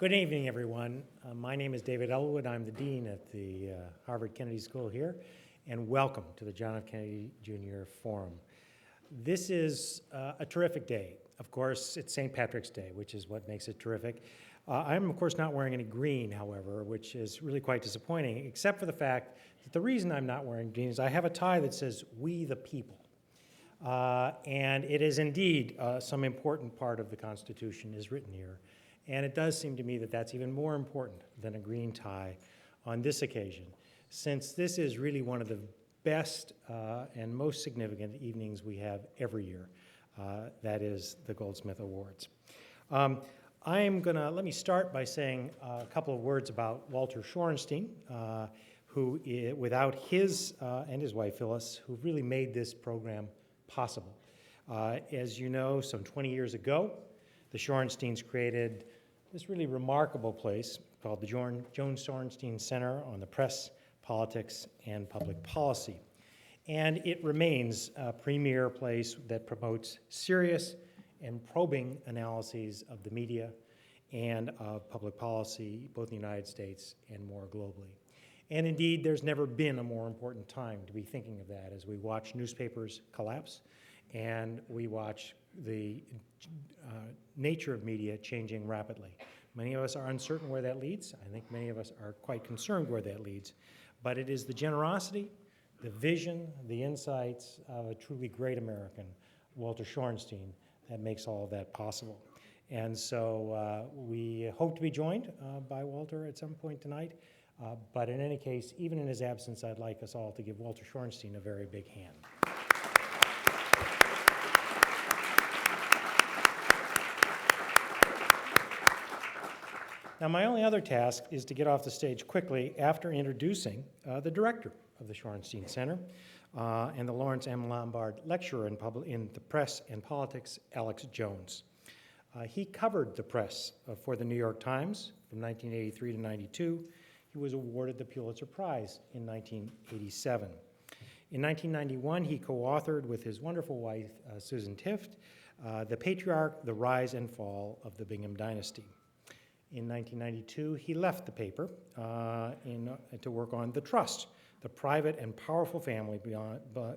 Good evening, everyone. My name is David Elwood. I'm the Dean at the Harvard Kennedy School here, and welcome to the John F. Kennedy Jr. Forum. This is a terrific day. Of course, it's St. Patrick's Day, which is what makes it terrific. I'm, of course, not wearing any green, however, which is really quite disappointing, except for the fact that the reason I'm not wearing green is I have a tie that says, "We the People." And it is indeed some important part of the Constitution is written here. And it does seem to me that that's even more important than a green tie on this occasion, since this is really one of the best and most significant evenings we have every year. That is the Goldsmith Awards. Let me start by saying a couple of words about Walter Schorenstein, who, without his and his wife Phyllis, who really made this program possible. As you know, some 20 years ago, the Schorensteins created this really remarkable place called the Joan Schorenstein Center on the Press, Politics, and Public Policy. And it remains a premier place that promotes serious and probing analyses of the media and of public policy, both in the United States and more globally. And indeed, there's never been a more important time to be thinking of that as we watch newspapers collapse and we watch the nature of media changing rapidly. Many of us are uncertain where that leads. I think many of us are quite concerned where that leads. But it is the generosity, the vision, the insights of a truly great American, Walter Schorenstein, that makes all of that possible. And so we hope to be joined by Walter at some point tonight. But in any case, even in his absence, I'd like us all to give Walter Schorenstein a very big hand. Now, my only other task is to get off the stage quickly after introducing the director of the Schorenstein Center and the Lawrence M. Lombard Lecturer in the Press and Politics, Alex Jones. He covered the press for the New York Times from 1983 to 92. He was awarded the Pulitzer Prize in 1987. In 1991, he co-authored with his wonderful wife, Susan Tift, The Patriarch, The Rise and Fall of the Bingham Dynasty. In 1992, he left the paper to work on The Trust, the private and powerful family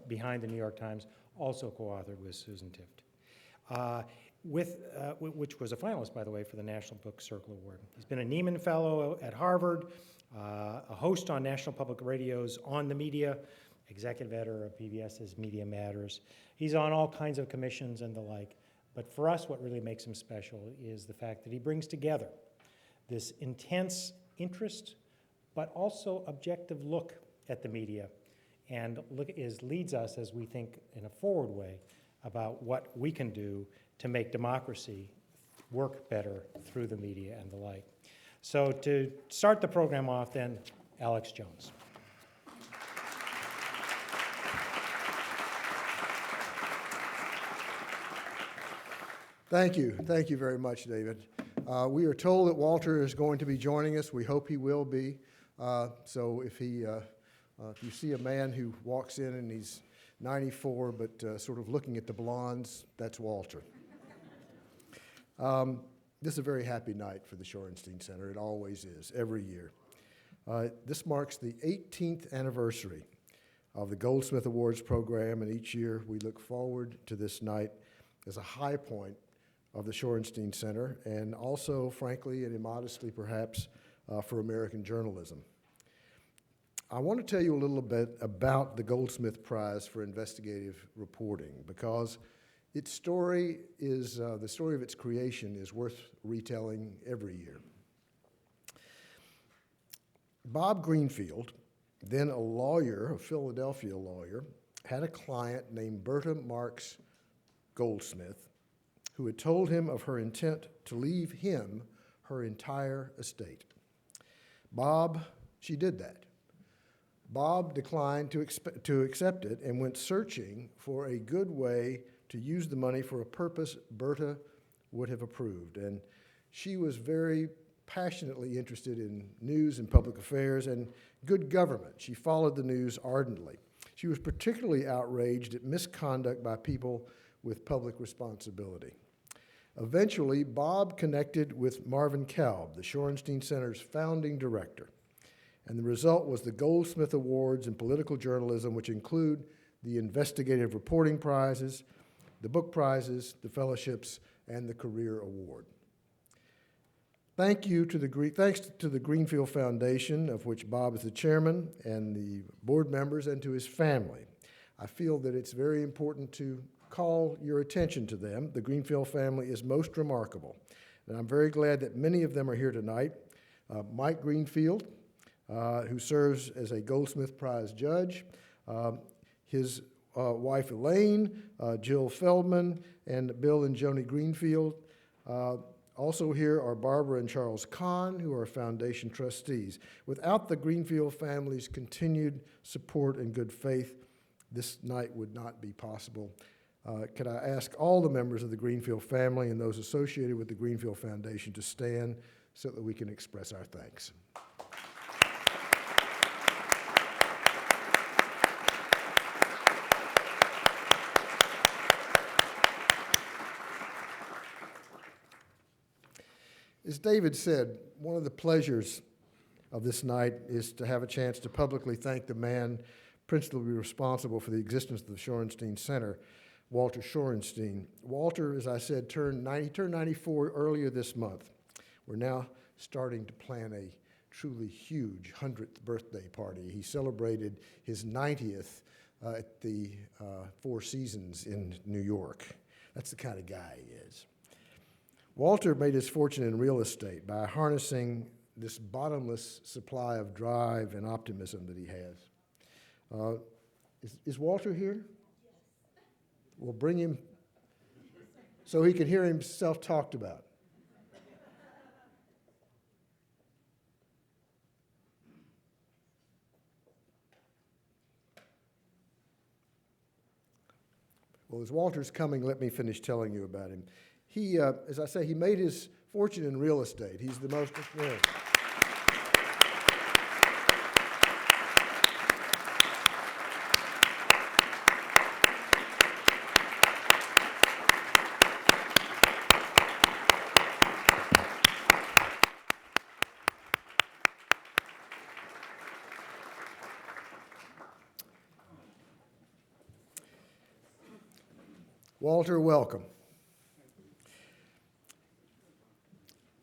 behind the New York Times, also co-authored with Susan Tift, which was a finalist, by the way, for the National Book Circle Award. He's been a Nieman Fellow at Harvard, a host on National Public Radio's On the Media, executive editor of PBS's Media Matters. He's on all kinds of commissions and the like. But for us, what really makes him special is the fact that he brings together this intense interest, but also objective look at the media, and leads us, as we think in a forward way, about what we can do to make democracy work better through the media and the like. So to start the program off then, Alex Jones. Thank you very much, David. We are told that Walter is going to be joining us. We hope he will be. So if you see a man who walks in and he's 94 but sort of looking at the blondes, that's Walter. This is a very happy night for the Schorenstein Center. It always is, every year. This marks the 18th anniversary of the Goldsmith Awards program, and each year we look forward to this night as a high point of the Schorenstein Center, and also, frankly and immodestly perhaps, for American journalism. I want to tell you a little bit about the Goldsmith Prize for Investigative Reporting, because its story is, the story of its creation is worth retelling every year. Bob Greenfield, then a lawyer, a Philadelphia lawyer, had a client named Berta Marks Goldsmith, who had told him of her intent to leave him her entire estate. She did that. Bob declined to accept it and went searching for a good way to use the money for a purpose Berta would have approved. And she was very passionately interested in news and public affairs and good government. She followed the news ardently. She was particularly outraged at misconduct by people with public responsibility. Eventually, Bob connected with Marvin Kalb, the Schorenstein Center's founding director, and the result was the Goldsmith Awards in political journalism, which include the Investigative reporting prizes, the book prizes, the fellowships, and the Career Award. Thanks to the Greenfield Foundation, of which Bob is the chairman, and the board members, and to his family. I feel that it's very important to call your attention to them. The Greenfield family is most remarkable, and I'm very glad that many of them are here tonight. Mike Greenfield, who serves as a Goldsmith Prize judge, his wife Elaine, Jill Feldman, and Bill and Joni Greenfield. Also here are Barbara and Charles Kahn, who are foundation trustees. Without the Greenfield family's continued support and good faith, this night would not be possible. Could I ask all the members of the Greenfield family and those associated with the Greenfield Foundation to stand so that we can express our thanks. As David said, one of the pleasures of this night is to have a chance to publicly thank the man principally responsible for the existence of the Schorenstein Center, Walter Schorenstein. Walter, as I said, turned 94 earlier this month. We're now starting to plan a truly huge 100th birthday party. He celebrated his 90th at the Four Seasons in New York. That's the kind of guy he is. Walter made his fortune in real estate by harnessing this bottomless supply of drive and optimism that he has. Is Walter here? We'll bring him so he can hear himself talked about. Well, as Walter's coming, let me finish telling you about him. He, as I say, he made his fortune in real estate. He's the most... Walter, welcome.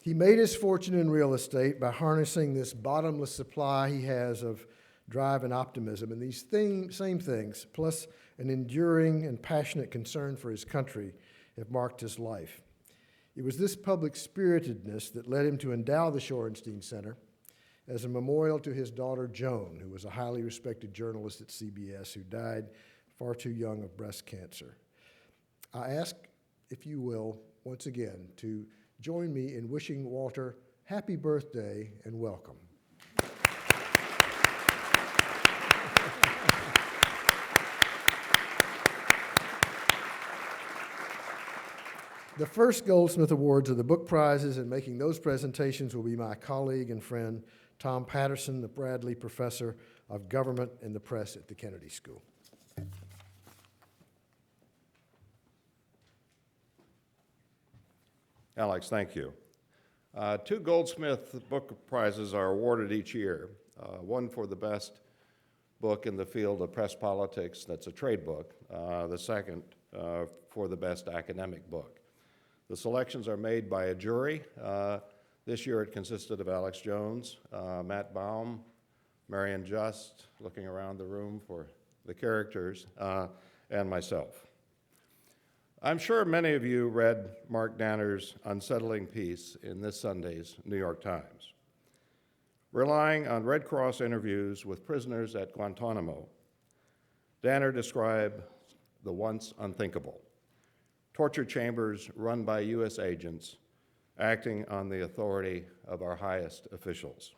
He made his fortune in real estate by harnessing this bottomless supply he has of drive and optimism, and these same things, plus an enduring and passionate concern for his country, have marked his life. It was this public spiritedness that led him to endow the Schorenstein Center as a memorial to his daughter Joan, who was a highly respected journalist at CBS who died far too young of breast cancer. I ask, if you will, once again, to join me in wishing Walter happy birthday and welcome. The first Goldsmith Awards are the book prizes, and making those presentations will be my colleague and friend, Tom Patterson, the Bradley Professor of Government and the Press at the Kennedy School. Alex, thank you. 2 Goldsmith book prizes are awarded each year, one for the best book in the field of press politics, that's a trade book, the second for the best academic book. The selections are made by a jury. This year it consisted of Alex Jones, Matt Baum, Marion Just, looking around the room for the characters, and myself. I'm sure many of you read Mark Danner's unsettling piece in this Sunday's New York Times. Relying on Red Cross interviews with prisoners at Guantanamo, Danner described the once unthinkable: torture chambers run by U.S. agents acting on the authority of our highest officials.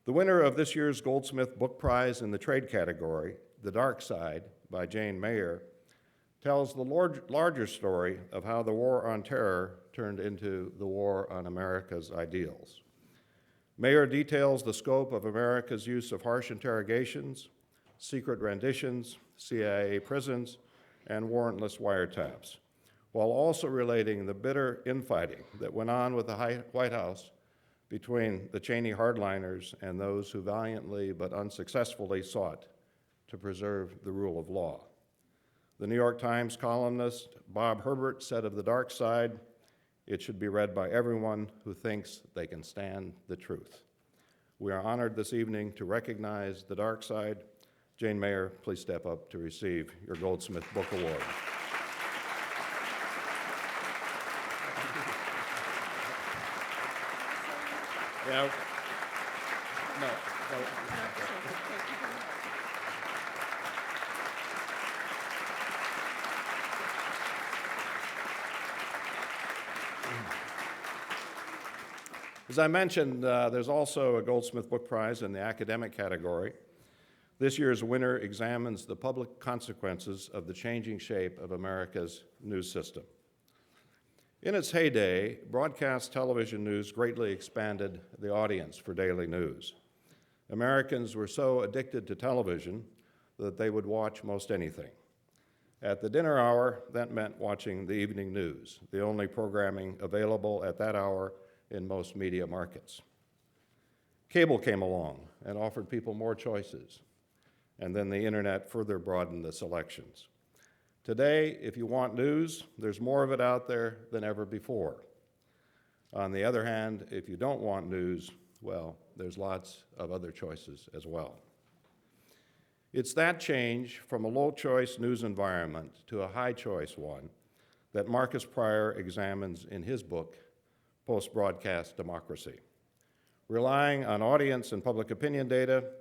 The winner of this year's Goldsmith Book Prize in the trade category, The Dark Side by Jane Mayer, tells the larger story of how the war on terror turned into the war on America's ideals. Mayer details the scope of America's use of harsh interrogations, secret renditions, CIA prisons, and warrantless wiretaps, while also relating the bitter infighting that went on with the White House between the Cheney hardliners and those who valiantly but unsuccessfully sought to preserve the rule of law. The New York Times columnist Bob Herbert said of the dark side, "It should be read by everyone who thinks they can stand the truth." We are honored this evening to recognize the dark side. Jane Mayer, please step up to receive your Goldsmith Book Award. Yeah. No. As I mentioned, there's also a Goldsmith Book Prize in the academic category. This year's winner examines the public consequences of the changing shape of America's news system. In its heyday, broadcast television news greatly expanded the audience for daily news. Americans were so addicted to television that they would watch most anything. At the dinner hour, that meant watching the evening news, the only programming available at that hour in most media markets. Cable came along and offered people more choices, and then the internet further broadened the selections. Today, if you want news, there's more of it out there than ever before. On the other hand, if you don't want news, well, there's lots of other choices as well. It's that change from a low-choice news environment to a high-choice one that Marcus Pryor examines in his book, Post-Broadcast Democracy. Relying on audience and public opinion data,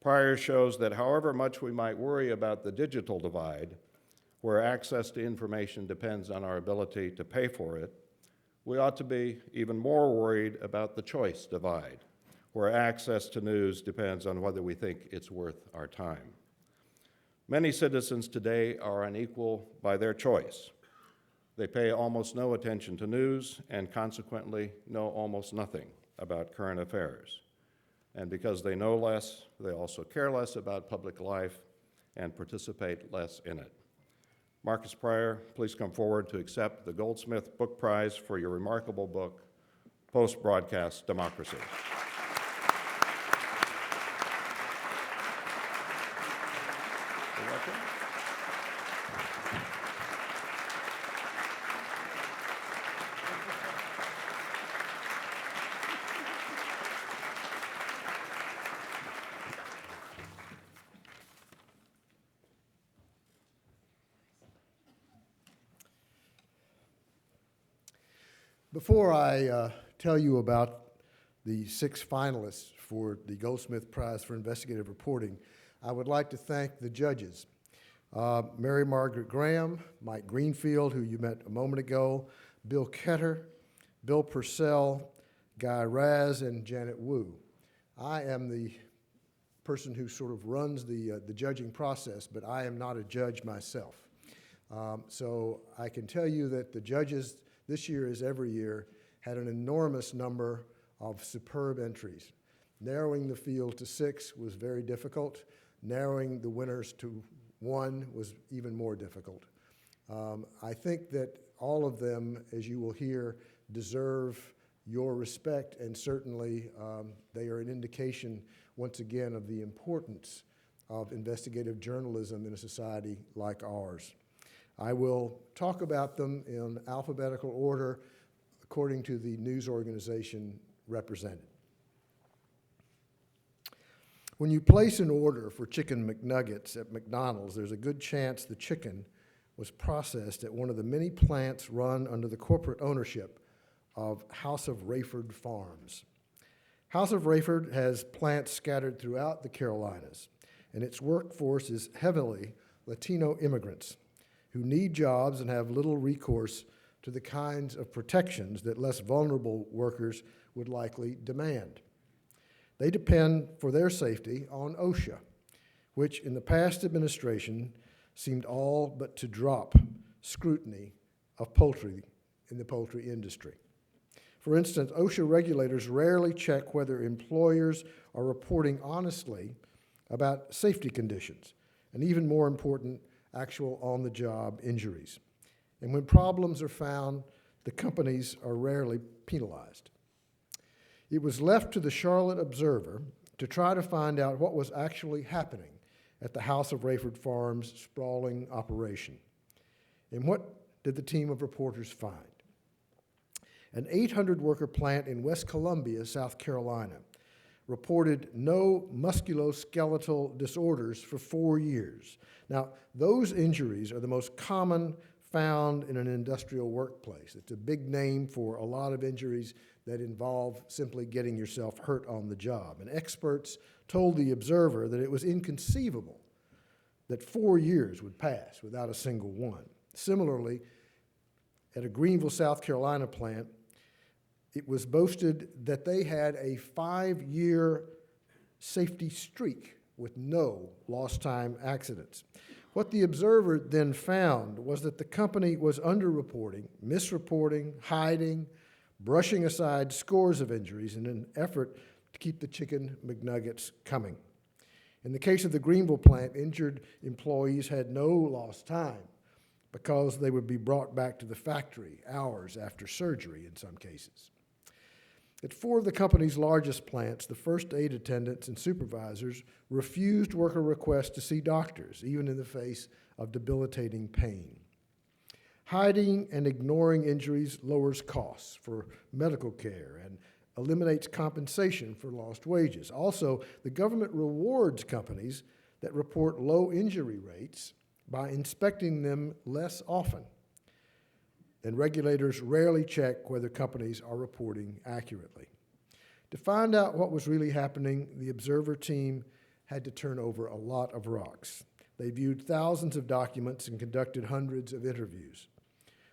Pryor shows that however much we might worry about the digital divide, where access to information depends on our ability to pay for it, we ought to be even more worried about the choice divide, where access to news depends on whether we think it's worth our time. Many citizens today are unequal by their choice. They pay almost no attention to news and consequently know almost nothing about current affairs. And because they know less, they also care less about public life and participate less in it. Marcus Pryor, please come forward to accept the Goldsmith Book Prize for your remarkable book, Post-Broadcast Democracy. You're welcome. Before I tell you about the 6 finalists for the Goldsmith Prize for Investigative Reporting, I would like to thank the judges. Mary Margaret Graham, Mike Greenfield, who you met a moment ago, Bill Ketter, Bill Purcell, Guy Raz, and Janet Wu. I am the person who sort of runs the judging process, but I am not a judge myself. So I can tell you that the judges this year, as every year, had an enormous number of superb entries. Narrowing the field to 6 was very difficult. Narrowing the winners to 1 was even more difficult. I think that all of them, as you will hear, deserve your respect, and certainly they are an indication, once again, of the importance of investigative journalism in a society like ours. I will talk about them in alphabetical order according to the news organization represented. When you place an order for chicken McNuggets at McDonald's, there's a good chance the chicken was processed at one of the many plants run under the corporate ownership of House of Rayford Farms. House of Rayford has plants scattered throughout the Carolinas, and its workforce is heavily Latino immigrants who need jobs and have little recourse to the kinds of protections that less vulnerable workers would likely demand. They depend for their safety on OSHA, which in the past administration seemed all but to drop scrutiny of poultry in the poultry industry. For instance, OSHA regulators rarely check whether employers are reporting honestly about safety conditions, and even more important, actual on-the-job injuries. And when problems are found, the companies are rarely penalized. It was left to the Charlotte Observer to try to find out what was actually happening at the House of Rayford Farms' sprawling operation. And what did the team of reporters find? An 800-worker plant in West Columbia, South Carolina, reported no musculoskeletal disorders for 4 years. Now, those injuries are the most common found in an industrial workplace. It's a big name for a lot of injuries that involve simply getting yourself hurt on the job. And experts told the Observer that it was inconceivable that 4 years would pass without a single one. Similarly, at a Greenville, South Carolina plant, it was boasted that they had a 5-year safety streak with no lost time accidents. What the Observer then found was that the company was underreporting, misreporting, hiding, brushing aside scores of injuries in an effort to keep the chicken McNuggets coming. In the case of the Greenville plant, injured employees had no lost time because they would be brought back to the factory hours after surgery in some cases. At 4 of the company's largest plants, the first aid attendants and supervisors refused worker requests to see doctors, even in the face of debilitating pain. Hiding and ignoring injuries lowers costs for medical care and eliminates compensation for lost wages. Also, the government rewards companies that report low injury rates by inspecting them less often. And regulators rarely check whether companies are reporting accurately. To find out what was really happening, the Observer team had to turn over a lot of rocks. They viewed thousands of documents and conducted hundreds of interviews.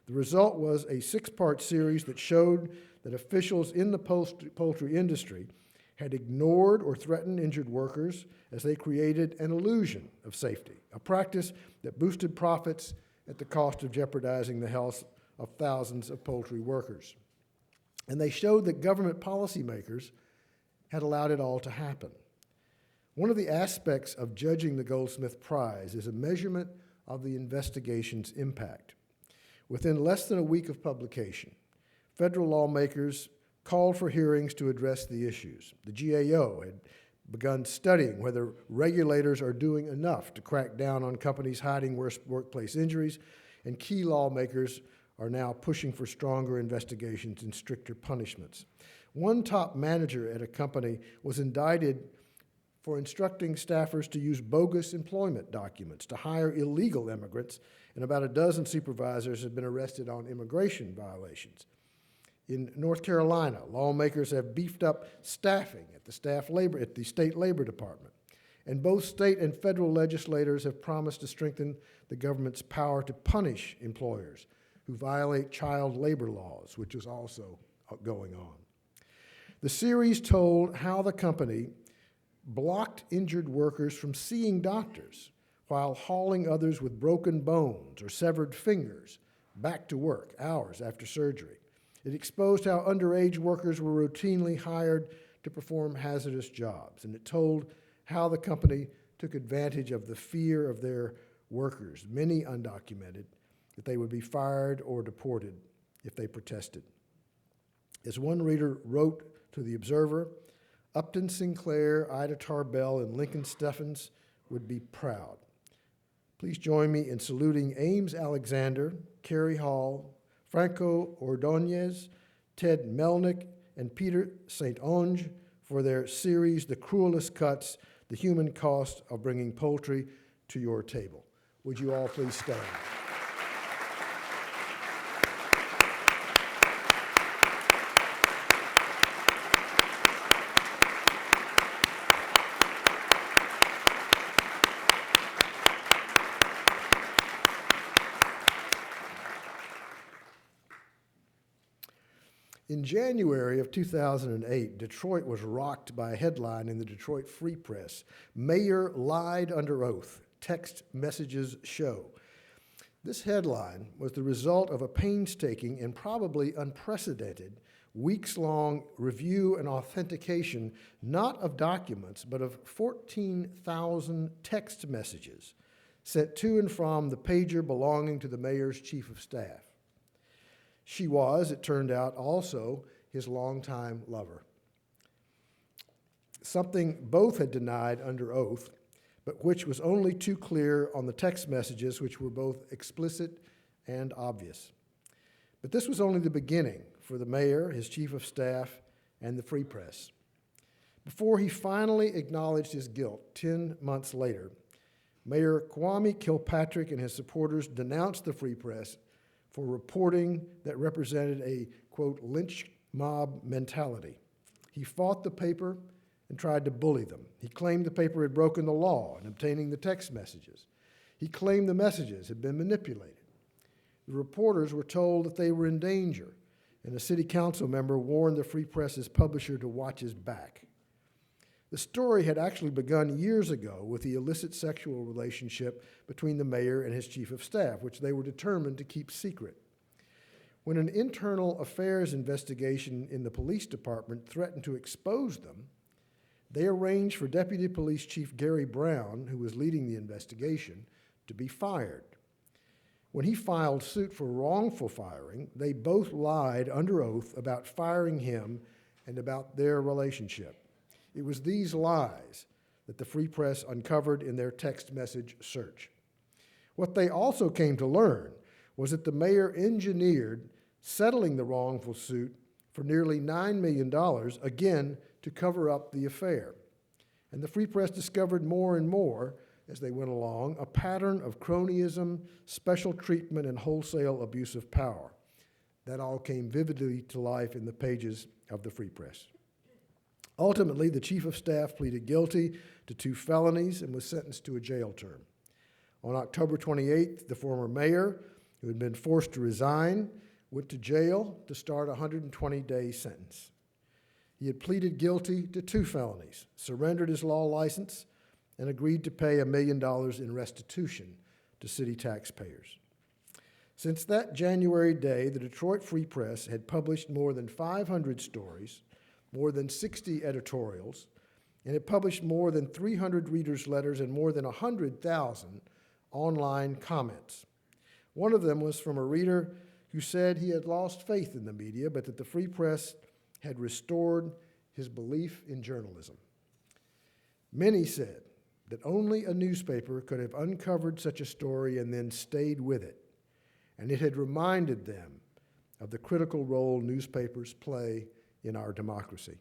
The result was a 6-part series that showed that officials in the poultry industry had ignored or threatened injured workers as they created an illusion of safety, a practice that boosted profits at the cost of jeopardizing the health of thousands of poultry workers. And they showed that government policymakers had allowed it all to happen. One of the aspects of judging the Goldsmith Prize is a measurement of the investigation's impact. Within less than a week of publication, federal lawmakers called for hearings to address the issues. The GAO had begun studying whether regulators are doing enough to crack down on companies hiding workplace injuries, and key lawmakers are now pushing for stronger investigations and stricter punishments. One top manager at a company was indicted for instructing staffers to use bogus employment documents to hire illegal immigrants, and about a dozen supervisors have been arrested on immigration violations. In North Carolina, lawmakers have beefed up staffing at the state labor department, and both state and federal legislators have promised to strengthen the government's power to punish employers who violate child labor laws, which is also going on. The series told how the company blocked injured workers from seeing doctors while hauling others with broken bones or severed fingers back to work hours after surgery. It exposed how underage workers were routinely hired to perform hazardous jobs, and it told how the company took advantage of the fear of their workers, many undocumented, that they would be fired or deported if they protested. As one reader wrote to the Observer, Upton Sinclair, Ida Tarbell, and Lincoln Steffens would be proud. Please join me in saluting Ames Alexander, Carrie Hall, Franco Ordonez, Ted Melnick, and Peter St. Onge for their series, The Cruelest Cuts, The Human Cost of Bringing Poultry to Your Table. Would you all please stand? In January of 2008, Detroit was rocked by a headline in the Detroit Free Press. Mayor lied under oath. Text messages show. This headline was the result of a painstaking and probably unprecedented weeks-long review and authentication, not of documents, but of 14,000 text messages sent to and from the pager belonging to the mayor's chief of staff. She was, it turned out, also his longtime lover. Something both had denied under oath, but which was only too clear on the text messages, which were both explicit and obvious. But this was only the beginning for the mayor, his chief of staff, and the Free Press. Before he finally acknowledged his guilt 10 months later, Mayor Kwame Kilpatrick and his supporters denounced the Free Press for reporting that represented a, quote, lynch mob mentality. He fought the paper and tried to bully them. He claimed the paper had broken the law in obtaining the text messages. He claimed the messages had been manipulated. The reporters were told that they were in danger, and a city council member warned the Free Press's publisher to watch his back. The story had actually begun years ago with the illicit sexual relationship between the mayor and his chief of staff, which they were determined to keep secret. When an internal affairs investigation in the police department threatened to expose them, they arranged for Deputy Police Chief Gary Brown, who was leading the investigation, to be fired. When he filed suit for wrongful firing, they both lied under oath about firing him and about their relationship. It was these lies that the Free Press uncovered in their text message search. What they also came to learn was that the mayor engineered settling the wrongful suit for nearly $9 million, again, to cover up the affair. And the Free Press discovered more and more, as they went along, a pattern of cronyism, special treatment, and wholesale abuse of power. That all came vividly to life in the pages of the Free Press. Ultimately, the chief of staff pleaded guilty to 2 felonies and was sentenced to a jail term. On October 28th, the former mayor, who had been forced to resign, went to jail to start a 120-day sentence. He had pleaded guilty to 2 felonies, surrendered his law license, and agreed to pay $1 million in restitution to city taxpayers. Since that January day, the Detroit Free Press had published more than 500 stories, more than 60 editorials, and it published more than 300 readers' letters and more than 100,000 online comments. One of them was from a reader who said he had lost faith in the media, but that the Free Press had restored his belief in journalism. Many said that only a newspaper could have uncovered such a story and then stayed with it, and it had reminded them of the critical role newspapers play in our democracy.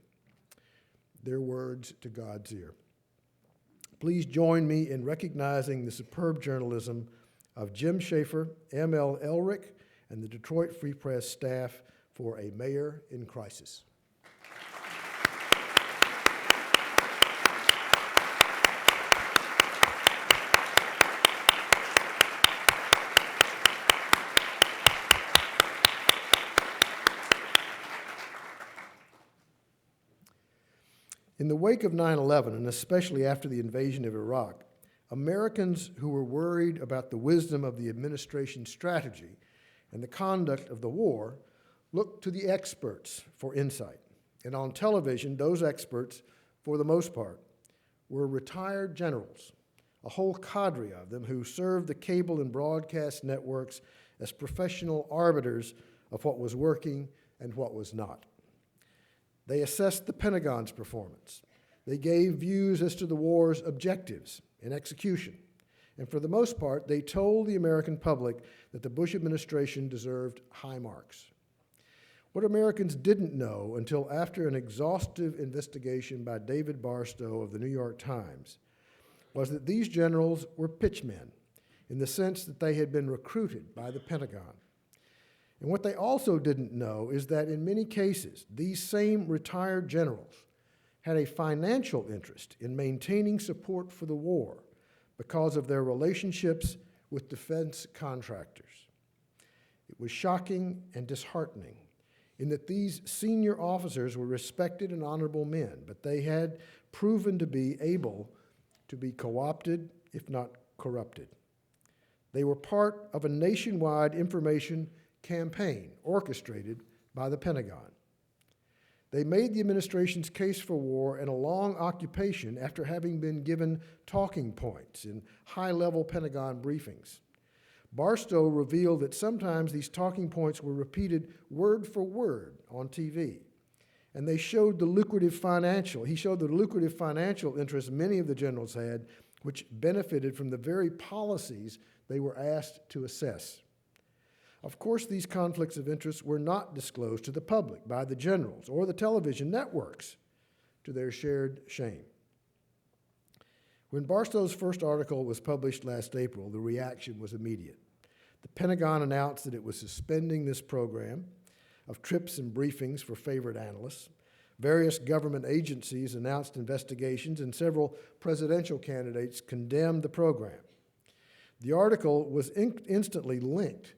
Their words to God's ear. Please join me in recognizing the superb journalism of Jim Schaefer, M.L. Elrick, and the Detroit Free Press staff for A Mayor in Crisis. In the wake of 9/11, and especially after the invasion of Iraq, Americans who were worried about the wisdom of the administration's strategy and the conduct of the war looked to the experts for insight. And on television, those experts, for the most part, were retired generals, a whole cadre of them who served the cable and broadcast networks as professional arbiters of what was working and what was not. They assessed the Pentagon's performance. They gave views as to the war's objectives and execution. And for the most part, they told the American public that the Bush administration deserved high marks. What Americans didn't know until after an exhaustive investigation by David Barstow of the New York Times was that these generals were pitchmen in the sense that they had been recruited by the Pentagon. And what they also didn't know is that in many cases, these same retired generals had a financial interest in maintaining support for the war because of their relationships with defense contractors. It was shocking and disheartening in that these senior officers were respected and honorable men, but they had proven to be able to be co-opted, if not corrupted. They were part of a nationwide information campaign orchestrated by the Pentagon. They made the administration's case for war and a long occupation after having been given talking points in high-level Pentagon briefings. Barstow revealed that sometimes these talking points were repeated word for word on TV. And he showed the lucrative financial interests many of the generals had, which benefited from the very policies they were asked to assess. Of course, these conflicts of interest were not disclosed to the public by the generals or the television networks, to their shared shame. When Barstow's first article was published last April, the reaction was immediate. The Pentagon announced that it was suspending this program of trips and briefings for favored analysts. Various government agencies announced investigations, and several presidential candidates condemned the program. The article was instantly linked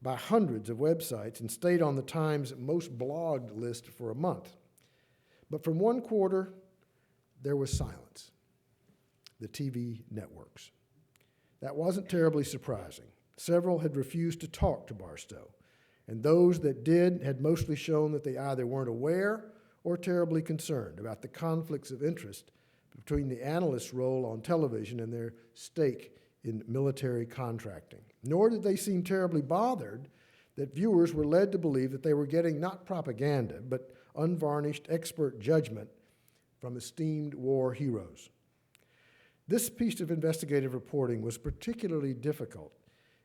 by hundreds of websites and stayed on the Times' most blogged list for a month. But from one quarter, there was silence. The TV networks. That wasn't terribly surprising. Several had refused to talk to Barstow, and those that did had mostly shown that they either weren't aware or terribly concerned about the conflicts of interest between the analyst's role on television and their stake in military contracting. Nor did they seem terribly bothered that viewers were led to believe that they were getting not propaganda, but unvarnished expert judgment from esteemed war heroes. This piece of investigative reporting was particularly difficult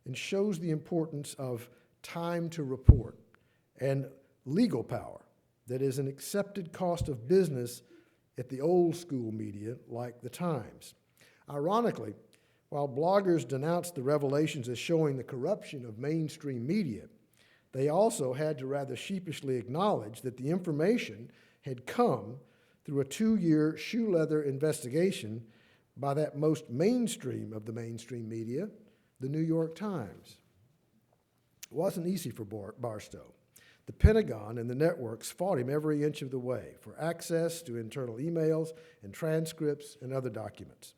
and shows the importance of time to report and legal power that is an accepted cost of business at the old school media like the Times. Ironically, while bloggers denounced the revelations as showing the corruption of mainstream media, they also had to rather sheepishly acknowledge that the information had come through a 2-year shoe-leather investigation by that most mainstream of the mainstream media, the New York Times. It wasn't easy for Barstow. The Pentagon and the networks fought him every inch of the way for access to internal emails and transcripts and other documents.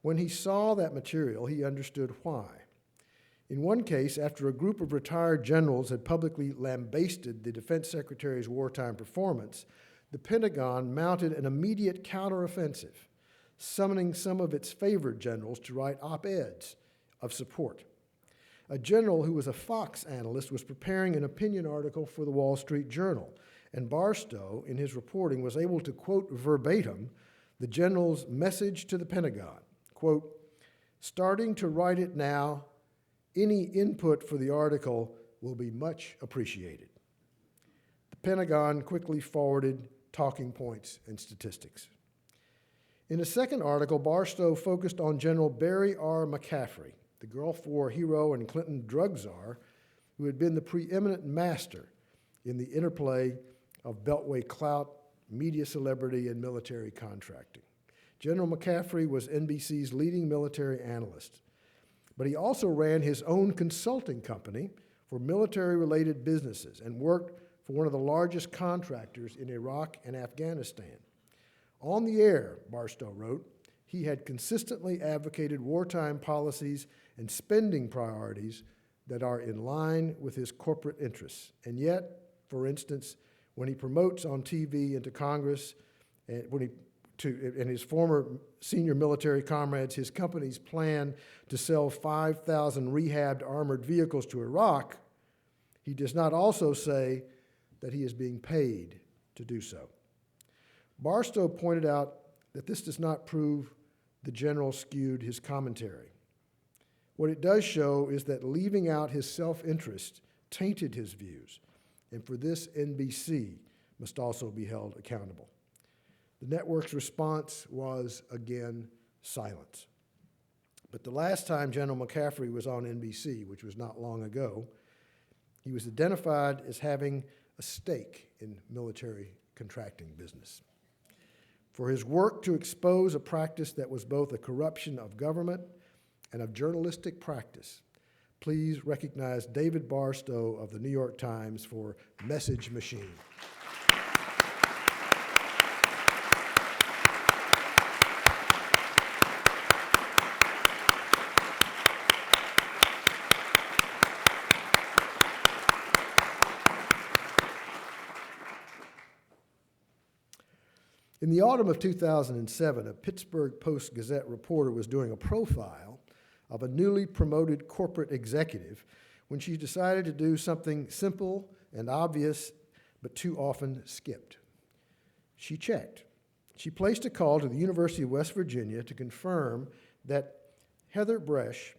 When he saw that material, he understood why. In one case, after a group of retired generals had publicly lambasted the Defense Secretary's wartime performance, the Pentagon mounted an immediate counteroffensive, summoning some of its favored generals to write op-eds of support. A general who was a Fox analyst was preparing an opinion article for the Wall Street Journal, and Barstow, in his reporting, was able to quote verbatim the general's message to the Pentagon. Quote, "Starting to write it now, any input for the article will be much appreciated." The Pentagon quickly forwarded talking points and statistics. In a second article, Barstow focused on General Barry R. McCaffrey, the Gulf War hero and Clinton drug czar, who had been the preeminent master in the interplay of Beltway clout, media celebrity, and military contracting. General McCaffrey was NBC's leading military analyst, but he also ran his own consulting company for military-related businesses and worked for one of the largest contractors in Iraq and Afghanistan. On the air, Barstow wrote, he had consistently advocated wartime policies and spending priorities that are in line with his corporate interests. And yet, for instance, when he promotes on TV and to Congress, and his former senior military comrades, his company's plan to sell 5,000 rehabbed armored vehicles to Iraq, he does not also say that he is being paid to do so. Barstow pointed out that this does not prove the general skewed his commentary. What it does show is that leaving out his self-interest tainted his views, and for this, NBC must also be held accountable. The network's response was, again, silence. But the last time General McCaffrey was on NBC, which was not long ago, he was identified as having a stake in military contracting business. For his work to expose a practice that was both a corruption of government and of journalistic practice, please recognize David Barstow of the New York Times for Message Machine. In the autumn of 2007, a Pittsburgh Post-Gazette reporter was doing a profile of a newly promoted corporate executive when she decided to do something simple and obvious, but too often skipped. She checked. She placed a call to the University of West Virginia to confirm that Heather Bresch,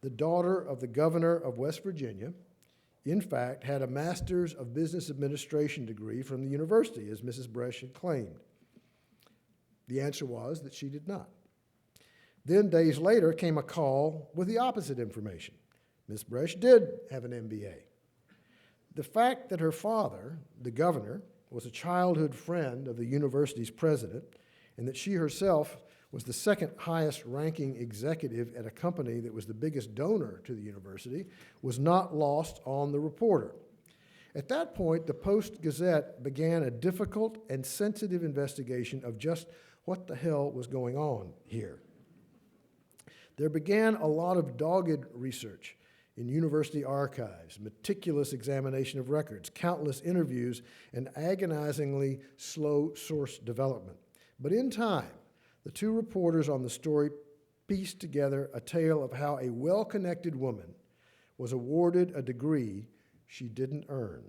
the daughter of the governor of West Virginia, in fact, had a Master's of Business Administration degree from the university, as Mrs. Bresch had claimed. The answer was that she did not. Then, days later, came a call with the opposite information. Ms. Bresch did have an MBA. The fact that her father, the governor, was a childhood friend of the university's president, and that she herself was the second highest ranking executive at a company that was the biggest donor to the university, was not lost on the reporter. At that point, the Post-Gazette began a difficult and sensitive investigation of just what the hell was going on here. There began a lot of dogged research in university archives, meticulous examination of records, countless interviews, and agonizingly slow source development. But in time, the two reporters on the story pieced together a tale of how a well-connected woman was awarded a degree she didn't earn.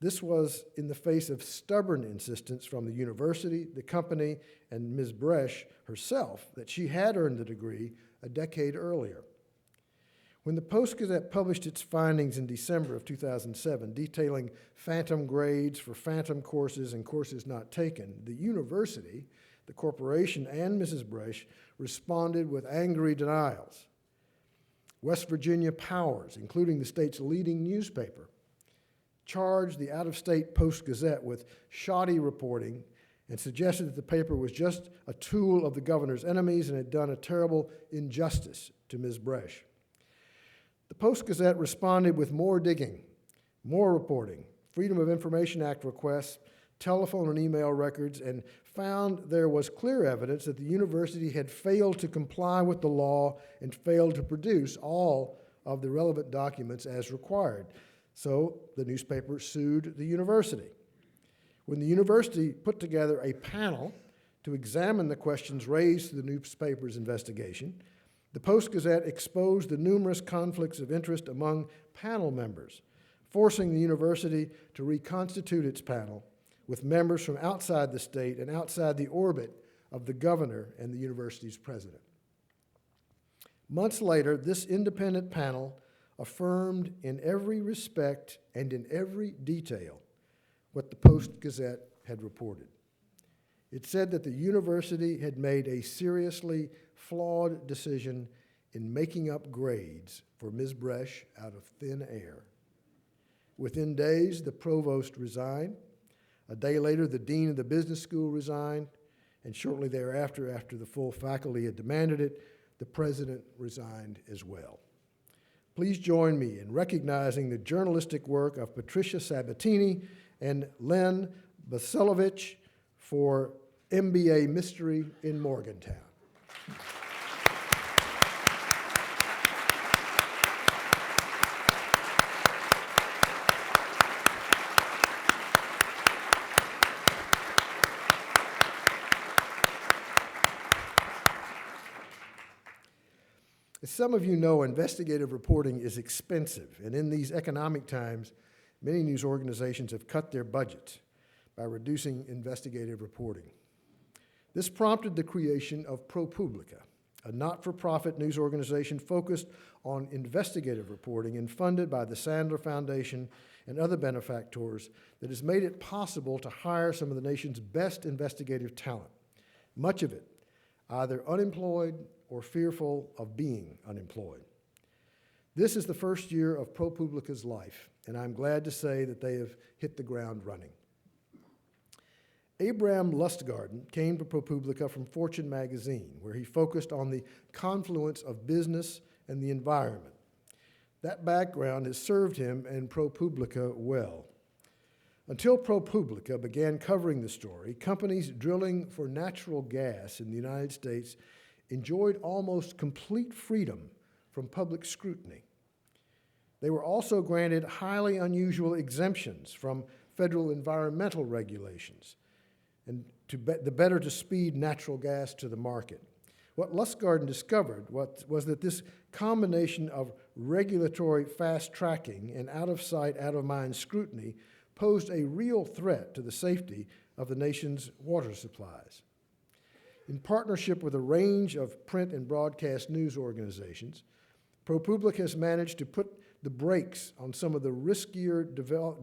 This was in the face of stubborn insistence from the university, the company, and Ms. Bresch herself that she had earned the degree a decade earlier. When the Post-Gazette published its findings in December of 2007, detailing phantom grades for phantom courses and courses not taken, the university, the corporation, and Mrs. Bresch responded with angry denials. West Virginia powers, including the state's leading newspaper, charged the out-of-state Post-Gazette with shoddy reporting and suggested that the paper was just a tool of the governor's enemies and had done a terrible injustice to Ms. Bresch. The Post-Gazette responded with more digging, more reporting, Freedom of Information Act requests, telephone and email records, and found there was clear evidence that the university had failed to comply with the law and failed to produce all of the relevant documents as required. So the newspaper sued the university. When the university put together a panel to examine the questions raised through the newspaper's investigation, the Post-Gazette exposed the numerous conflicts of interest among panel members, forcing the university to reconstitute its panel with members from outside the state and outside the orbit of the governor and the university's president. Months later, this independent panel affirmed in every respect and in every detail what the Post-Gazette had reported. It said that the university had made a seriously flawed decision in making up grades for Ms. Bresch out of thin air. Within days, the provost resigned. A day later, the dean of the business school resigned, and shortly thereafter, after the full faculty had demanded it, the president resigned as well. Please join me in recognizing the journalistic work of Patricia Sabatini and Len Basilovich for MBA Mystery in Morgantown. As some of you know, investigative reporting is expensive, and in these economic times, many news organizations have cut their budgets by reducing investigative reporting. This prompted the creation of ProPublica, a not-for-profit news organization focused on investigative reporting and funded by the Sandler Foundation and other benefactors that has made it possible to hire some of the nation's best investigative talent, much of it either unemployed or fearful of being unemployed. This is the first year of ProPublica's life, and I'm glad to say that they have hit the ground running. Abraham Lustgarden came to ProPublica from Fortune magazine, where he focused on the confluence of business and the environment. That background has served him and ProPublica well. Until ProPublica began covering the story, companies drilling for natural gas in the United States enjoyed almost complete freedom from public scrutiny. They were also granted highly unusual exemptions from federal environmental regulations. and the better to speed natural gas to the market. What Lustgarden discovered was that this combination of regulatory fast-tracking and out-of-sight, out-of-mind scrutiny posed a real threat to the safety of the nation's water supplies. In partnership with a range of print and broadcast news organizations, ProPublica has managed to put the brakes on some of the riskier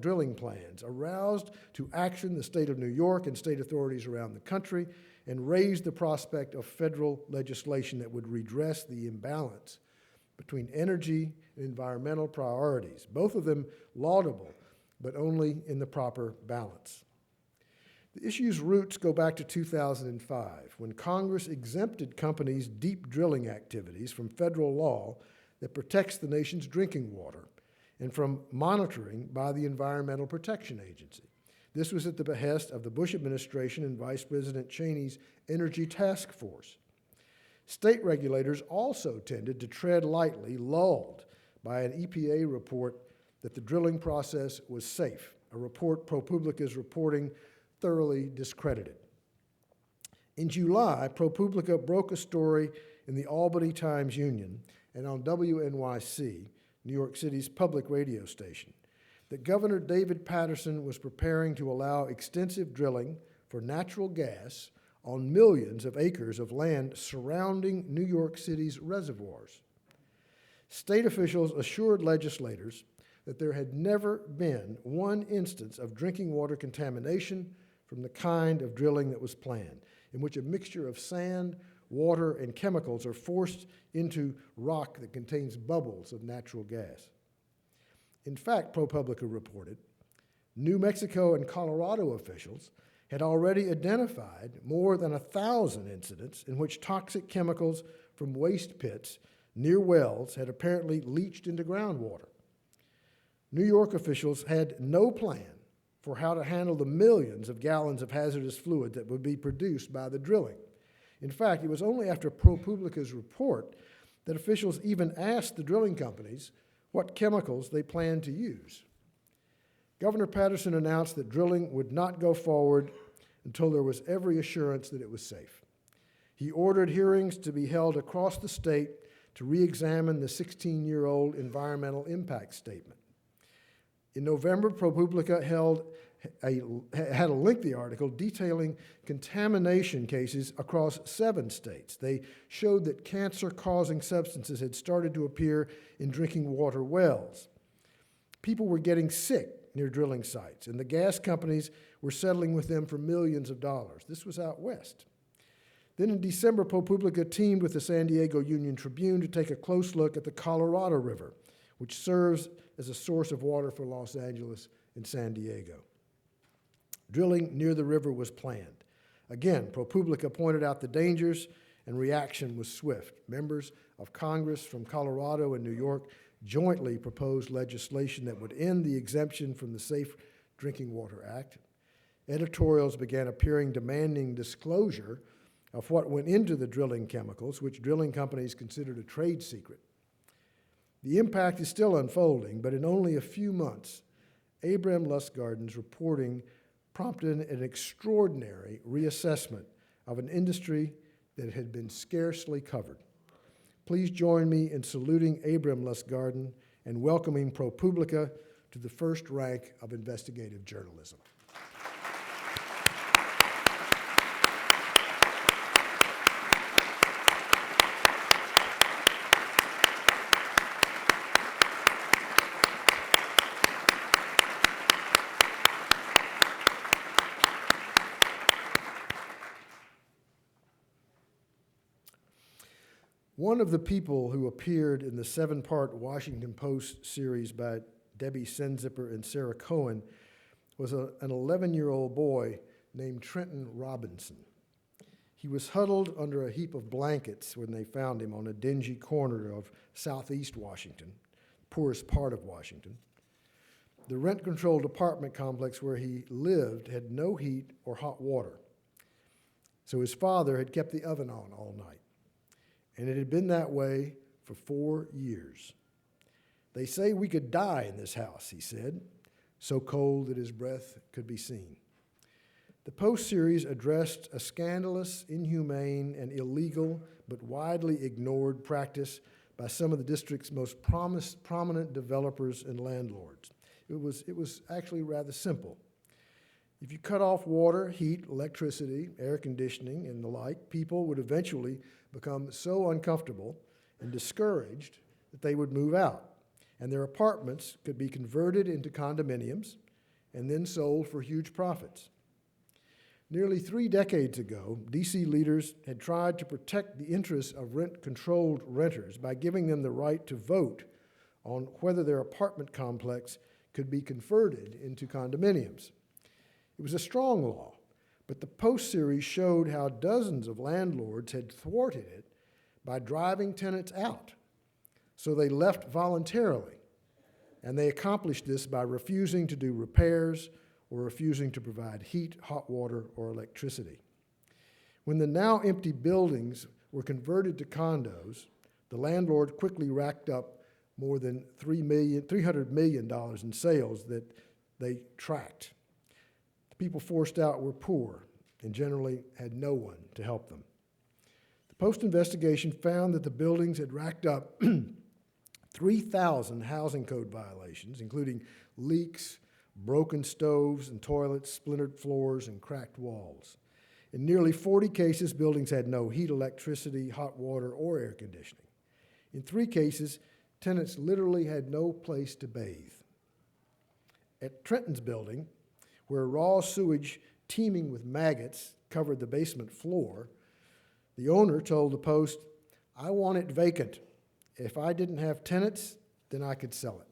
drilling plans, aroused to action the state of New York and state authorities around the country, and raised the prospect of federal legislation that would redress the imbalance between energy and environmental priorities, both of them laudable, but only in the proper balance. The issue's roots go back to 2005, when Congress exempted companies' deep drilling activities from federal law that protects the nation's drinking water and from monitoring by the Environmental Protection Agency. This was at the behest of the Bush administration and Vice President Cheney's Energy Task Force. State regulators also tended to tread lightly, lulled by an EPA report that the drilling process was safe, a report ProPublica's reporting thoroughly discredited. In July, ProPublica broke a story in the Albany Times-Union and on WNYC, New York City's public radio station, that Governor David Paterson was preparing to allow extensive drilling for natural gas on millions of acres of land surrounding New York City's reservoirs. State officials assured legislators that there had never been one instance of drinking water contamination from the kind of drilling that was planned, in which a mixture of sand, water, and chemicals are forced into rock that contains bubbles of natural gas. In fact, ProPublica reported, New Mexico and Colorado officials had already identified more than 1,000 incidents in which toxic chemicals from waste pits near wells had apparently leached into groundwater. New York officials had no plan for how to handle the millions of gallons of hazardous fluid that would be produced by the drilling. In fact, it was only after ProPublica's report that officials even asked the drilling companies what chemicals they planned to use. Governor Paterson announced that drilling would not go forward until there was every assurance that it was safe. He ordered hearings to be held across the state to re-examine the 16-year-old environmental impact statement. In November, ProPublica had a lengthy article detailing contamination cases across 7 states. They showed that cancer-causing substances had started to appear in drinking water wells. People were getting sick near drilling sites, and the gas companies were settling with them for millions of dollars. This was out west. Then in December, ProPublica teamed with the San Diego Union Tribune to take a close look at the Colorado River, which serves as a source of water for Los Angeles and San Diego. Drilling near the river was planned. Again, ProPublica pointed out the dangers, and reaction was swift. Members of Congress from Colorado and New York jointly proposed legislation that would end the exemption from the Safe Drinking Water Act. Editorials began appearing demanding disclosure of what went into the drilling chemicals, which drilling companies considered a trade secret. The impact is still unfolding, but in only a few months, Abraham Lustgarden's reporting prompted an extraordinary reassessment of an industry that had been scarcely covered. Please join me in saluting Abraham Lustgarden and welcoming ProPublica to the first rank of investigative journalism. One of the people who appeared in the 7-part Washington Post series by Debbie Senzipper and Sarah Cohen was an 11-year-old boy named Trenton Robinson. He was huddled under a heap of blankets when they found him on a dingy corner of southeast Washington, poorest part of Washington. The rent-controlled apartment complex where he lived had no heat or hot water, so his father had kept the oven on all night. And it had been that way for 4 years. They say we could die in this house, he said, so cold that his breath could be seen. The Post series addressed a scandalous, inhumane, and illegal, but widely ignored practice by some of the district's most prominent developers and landlords. It was actually rather simple. If you cut off water, heat, electricity, air conditioning, and the like, people would eventually become so uncomfortable and discouraged that they would move out, and their apartments could be converted into condominiums and then sold for huge profits. Nearly 3 decades ago, D.C. leaders had tried to protect the interests of rent-controlled renters by giving them the right to vote on whether their apartment complex could be converted into condominiums. It was a strong law, but the Post series showed how dozens of landlords had thwarted it by driving tenants out. So they left voluntarily, and they accomplished this by refusing to do repairs or refusing to provide heat, hot water, or electricity. When the now empty buildings were converted to condos, the landlord quickly racked up more than $300 million in sales that they tracked. The people forced out were poor and generally had no one to help them. The Post investigation found that the buildings had racked up 3,000 housing code violations, including leaks, broken stoves and toilets, splintered floors, and cracked walls. In nearly 40 cases, buildings had no heat, electricity, hot water, or air conditioning. In 3 cases, tenants literally had no place to bathe. At Trenton's building, where raw sewage teeming with maggots covered the basement floor, the owner told the Post, "I want it vacant. If I didn't have tenants, then I could sell it."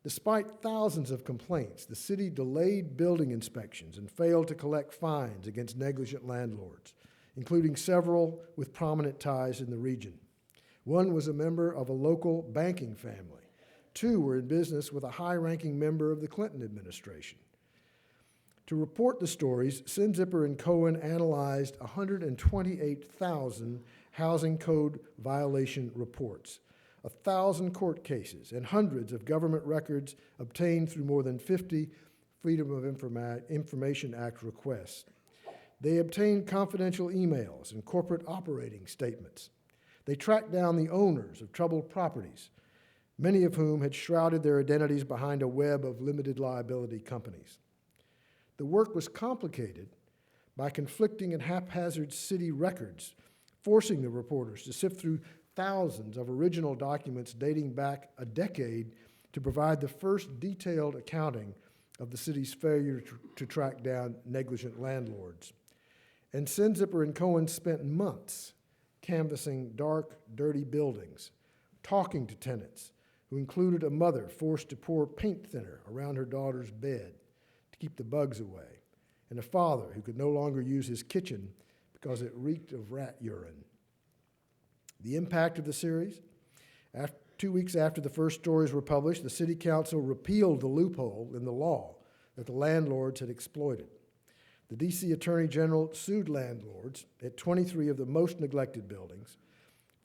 Despite thousands of complaints, the city delayed building inspections and failed to collect fines against negligent landlords, including several with prominent ties in the region. One was a member of a local banking family. 2 were in business with a high-ranking member of the Clinton administration. To report the stories, Sinzipper and Cohen analyzed 128,000 housing code violation reports, 1,000 court cases, and hundreds of government records obtained through more than 50 Freedom of Information Act requests. They obtained confidential emails and corporate operating statements. They tracked down the owners of troubled properties, many of whom had shrouded their identities behind a web of limited liability companies. The work was complicated by conflicting and haphazard city records, forcing the reporters to sift through thousands of original documents dating back a decade to provide the first detailed accounting of the city's failure to track down negligent landlords. And Sinzipper and Cohen spent months canvassing dark, dirty buildings, talking to tenants, who included a mother forced to pour paint thinner around her daughter's bed to keep the bugs away, and a father who could no longer use his kitchen because it reeked of rat urine. The impact of the series: 2 weeks after the first stories were published, the City Council repealed the loophole in the law that the landlords had exploited. The D.C. Attorney General sued landlords at 23 of the most neglected buildings,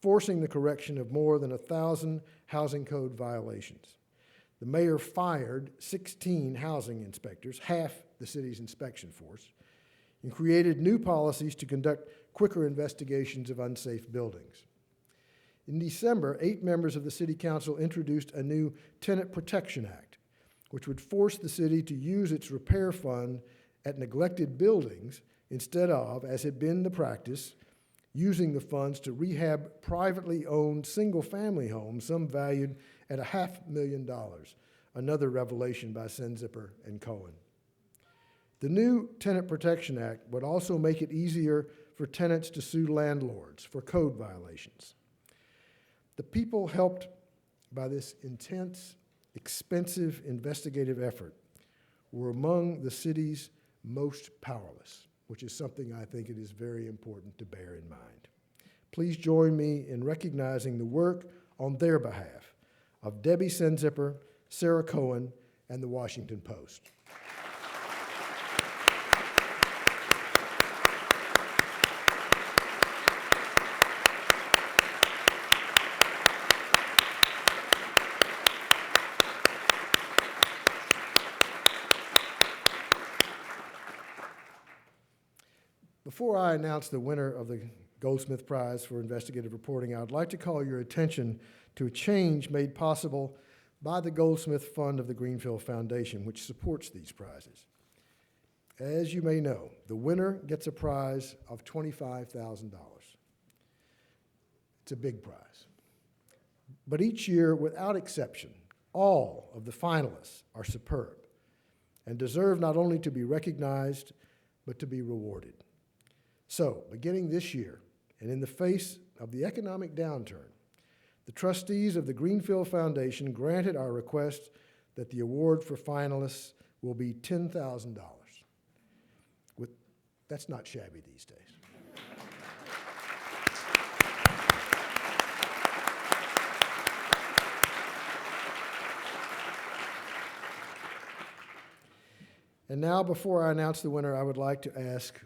forcing the correction of more than 1,000 housing code violations. The mayor fired 16 housing inspectors, half the city's inspection force, and created new policies to conduct quicker investigations of unsafe buildings. In December, 8 members of the City Council introduced a new Tenant Protection Act, which would force the city to use its repair fund at neglected buildings instead of, as had been the practice, using the funds to rehab privately owned single-family homes, some valued at $500,000, another revelation by Sinzipper and Cohen. The new Tenant Protection Act would also make it easier for tenants to sue landlords for code violations. The people helped by this intense, expensive investigative effort were among the city's most powerless, which is something I think it is very important to bear in mind. Please join me in recognizing the work on their behalf of Debbie Sinzipper, Sarah Cohen, and the Washington Post. Before I announce the winner of the Goldsmith Prize for Investigative Reporting, I would like to call your attention to a change made possible by the Goldsmith Fund of the Greenfield Foundation, which supports these prizes. As you may know, the winner gets a prize of $25,000. It's a big prize. But each year, without exception, all of the finalists are superb and deserve not only to be recognized, but to be rewarded. So, beginning this year, and in the face of the economic downturn, the trustees of the Greenfield Foundation granted our request that the award for finalists will be $10,000. That's not shabby these days. And now, before I announce the winner, I would like to ask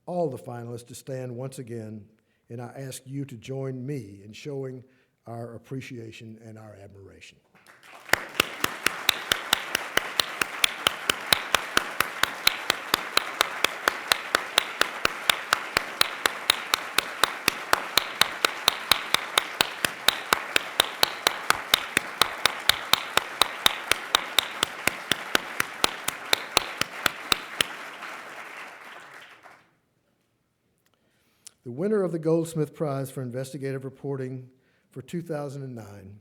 all the finalists to stand once again, and I ask you to join me in showing our appreciation and our admiration. The winner of the Goldsmith Prize for Investigative Reporting for 2009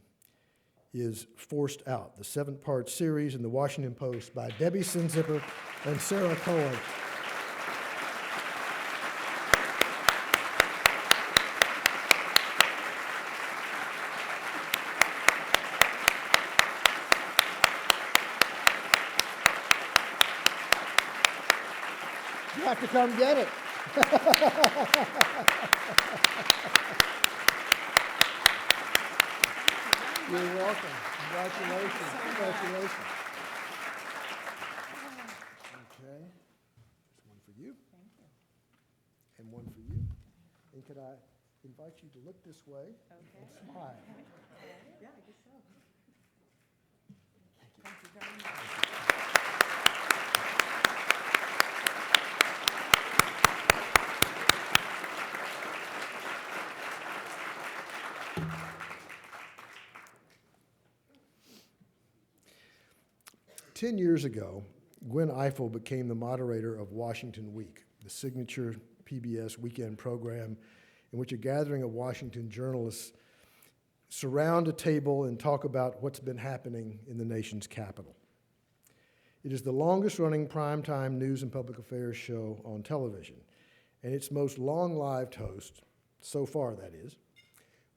is Forced Out, the 7-part series in the Washington Post by Debbie Sinzipper and Sarah Cohen. You have to come get it. You're welcome. Congratulations. Congratulations. Okay. There's one for you. Thank you. And one for you. And could I invite you to look this way and smile? Yeah, I guess so. Thank you very much. 10 years ago, Gwen Ifill became the moderator of Washington Week, the signature PBS weekend program in which a gathering of Washington journalists surround a table and talk about what's been happening in the nation's capital. It is the longest-running primetime news and public affairs show on television, and its most long-lived host, so far that is,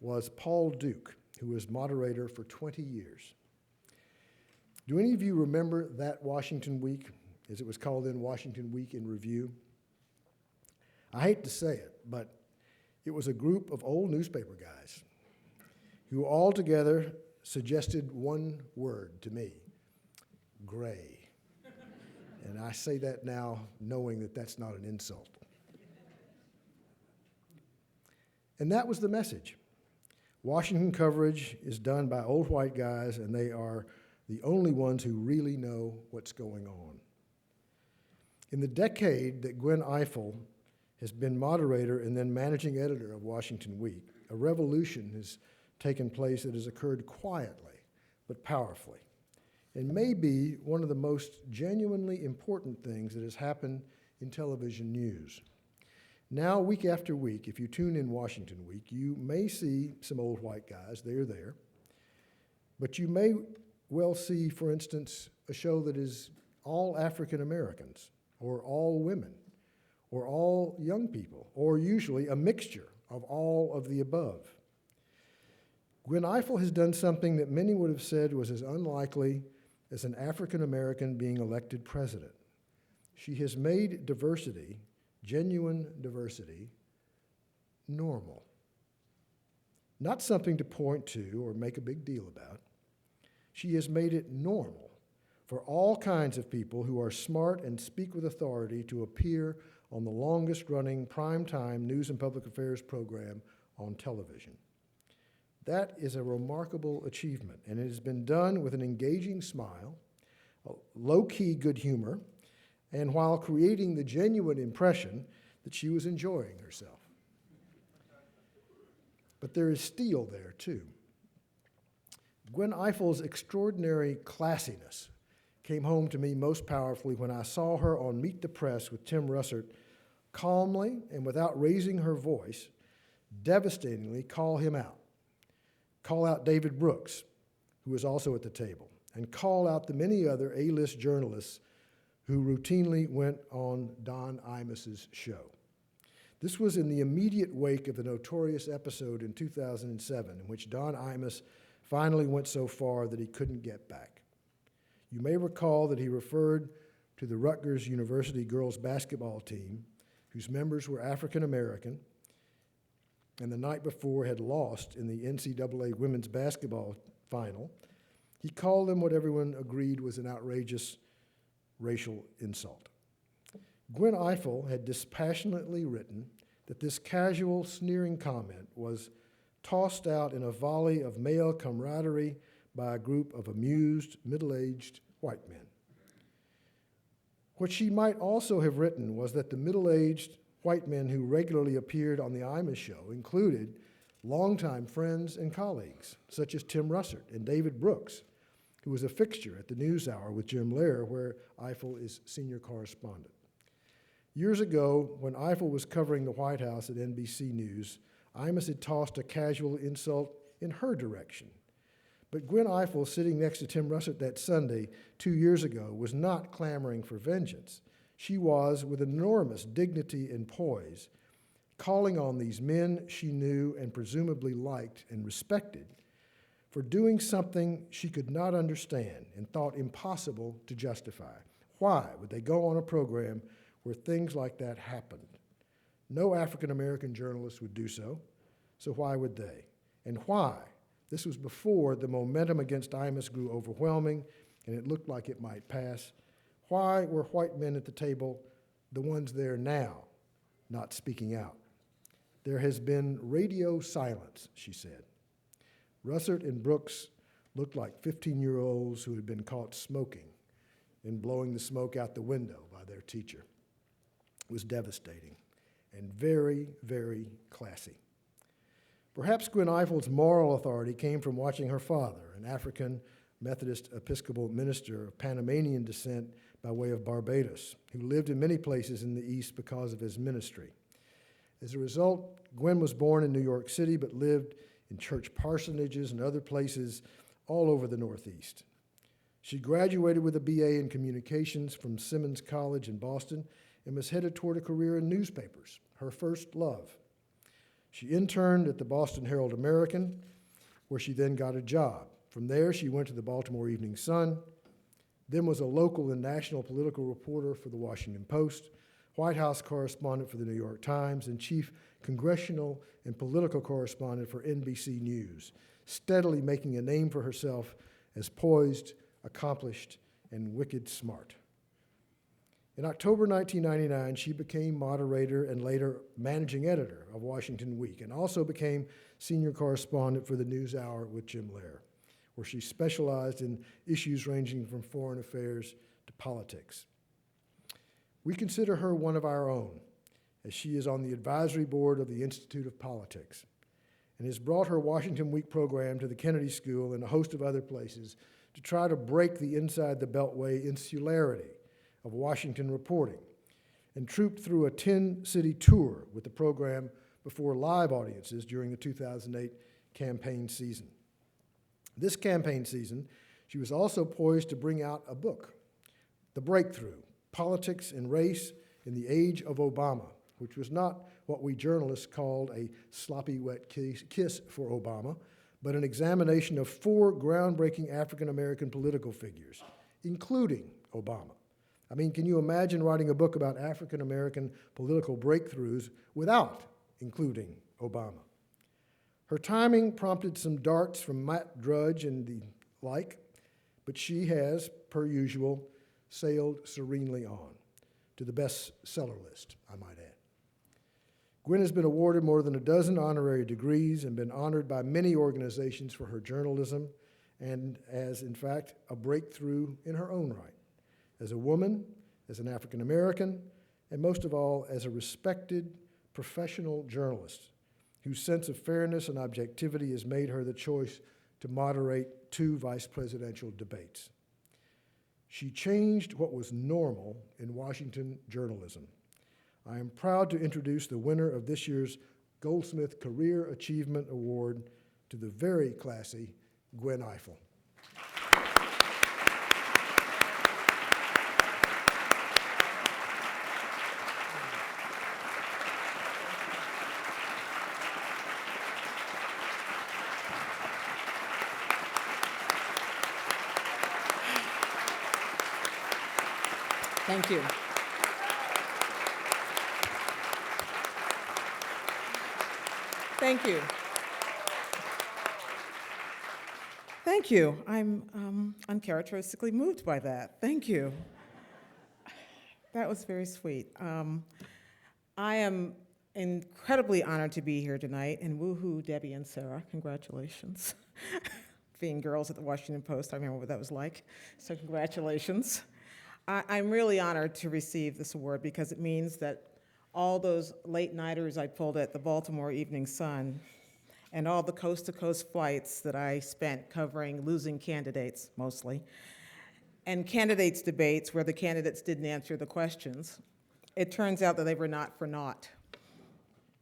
was Paul Duke, who was moderator for 20 years. Do any of you remember that Washington Week, as it was called then, Washington Week in Review? I hate to say it, but it was a group of old newspaper guys who all together suggested one word to me: gray. And I say that now knowing that that's not an insult. And that was the message. Washington coverage is done by old white guys, and they are the only ones who really know what's going on. In the decade that Gwen Ifill has been moderator and then managing editor of Washington Week, a revolution has taken place that has occurred quietly but powerfully, and may be one of the most genuinely important things that has happened in television news. Now, week after week, if you tune in Washington Week, you may see some old white guys, they're there, but you may well see, for instance, a show that is all African Americans, or all women, or all young people, or usually a mixture of all of the above. Gwen Ifill has done something that many would have said was as unlikely as an African American being elected president. She has made diversity, genuine diversity, normal. Not something to point to or make a big deal about. She has made it normal for all kinds of people who are smart and speak with authority to appear on the longest-running primetime news and public affairs program on television. That is a remarkable achievement, and it has been done with an engaging smile, a low-key good humor, and while creating the genuine impression that she was enjoying herself. But there is steel there, too. Gwen Eifel's extraordinary classiness came home to me most powerfully when I saw her on Meet the Press with Tim Russert calmly and without raising her voice, devastatingly call him out. Call out David Brooks, who was also at the table, and call out the many other A-list journalists who routinely went on Don Imus's show. This was in the immediate wake of the notorious episode in 2007 in which Don Imus finally went so far that he couldn't get back. You may recall that he referred to the Rutgers University girls basketball team, whose members were African American, and the night before had lost in the NCAA women's basketball final. He called them what everyone agreed was an outrageous racial insult. Gwen Eiffel had dispassionately written that this casual, sneering comment was tossed out in a volley of male camaraderie by a group of amused, middle-aged white men. What she might also have written was that the middle-aged white men who regularly appeared on the Imus show included longtime friends and colleagues, such as Tim Russert and David Brooks, who was a fixture at the NewsHour with Jim Lehrer, where Eiffel is senior correspondent. Years ago, when Eiffel was covering the White House at NBC News, Imus had tossed a casual insult in her direction. But Gwen Eiffel, sitting next to Tim Russert that Sunday 2 years ago, was not clamoring for vengeance. She was, with enormous dignity and poise, calling on these men she knew and presumably liked and respected for doing something she could not understand and thought impossible to justify. Why would they go on a program where things like that happened? No African American journalist would do so, so why would they? And why? This was before the momentum against Imus grew overwhelming and it looked like it might pass. Why were white men at the table, the ones there now, not speaking out? There has been radio silence, she said. Russert and Brooks looked like 15-year-olds who had been caught smoking and blowing the smoke out the window by their teacher. It was devastating and very, very classy. Perhaps Gwen Eiffel's moral authority came from watching her father, an African Methodist Episcopal minister of Panamanian descent by way of Barbados, who lived in many places in the East because of his ministry. As a result, Gwen was born in New York City but lived in church parsonages and other places all over the Northeast. She graduated with a BA in communications from Simmons College in Boston and was headed toward a career in newspapers, her first love. She interned at the Boston Herald American, where she then got a job. From there, she went to the Baltimore Evening Sun, then was a local and national political reporter for the Washington Post, White House correspondent for the New York Times, and chief congressional and political correspondent for NBC News, steadily making a name for herself as poised, accomplished, and wicked smart. In October 1999, she became moderator and later managing editor of Washington Week, and also became senior correspondent for the NewsHour with Jim Lehrer, where she specialized in issues ranging from foreign affairs to politics. We consider her one of our own, as she is on the advisory board of the Institute of Politics, and has brought her Washington Week program to the Kennedy School and a host of other places to try to break the inside the Beltway insularity of Washington reporting, and trooped through a 10-city tour with the program before live audiences during the 2008 campaign season. This campaign season, she was also poised to bring out a book, The Breakthrough: Politics and Race in the Age of Obama, which was not what we journalists called a sloppy wet kiss for Obama, but an examination of 4 groundbreaking African-American political figures, including Obama. I mean, can you imagine writing a book about African-American political breakthroughs without including Obama? Her timing prompted some darts from Matt Drudge and the like, but she has, per usual, sailed serenely on to the bestseller list, I might add. Gwen has been awarded more than a dozen honorary degrees and been honored by many organizations for her journalism and as, in fact, a breakthrough in her own right. As a woman, as an African American, and most of all, as a respected professional journalist whose sense of fairness and objectivity has made her the choice to moderate 2 vice presidential debates. She changed what was normal in Washington journalism. I am proud to introduce the winner of this year's Goldsmith Career Achievement Award to the very classy Gwen Eiffel. Thank you. Thank you. Thank you. I'm uncharacteristically moved by that. Thank you. That was very sweet. I am incredibly honored to be here tonight, and woohoo, Debbie and Sarah, congratulations. Being girls at the Washington Post, I remember what that was like, so congratulations. I'm really honored to receive this award because it means that all those late-nighters I pulled at the Baltimore Evening Sun and all the coast-to-coast flights that I spent covering losing candidates, mostly, and candidates debates where the candidates didn't answer the questions, it turns out that they were not for naught.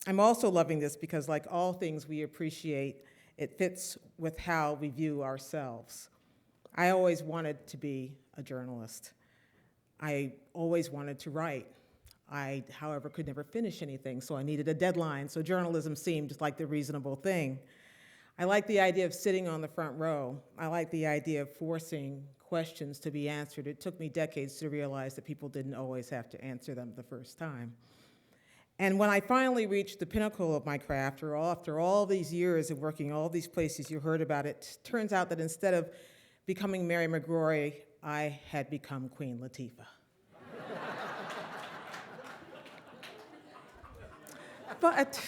I'm also loving this because, like all things we appreciate, it fits with how we view ourselves. I always wanted to be a journalist. I always wanted to write. I, however, could never finish anything, so I needed a deadline, so journalism seemed like the reasonable thing. I like the idea of sitting on the front row. I like the idea of forcing questions to be answered. It took me decades to realize that people didn't always have to answer them the first time. And when I finally reached the pinnacle of my craft, or after all these years of working all these places you heard about, it turns out that instead of becoming Mary McGrory, I had become Queen Latifah. But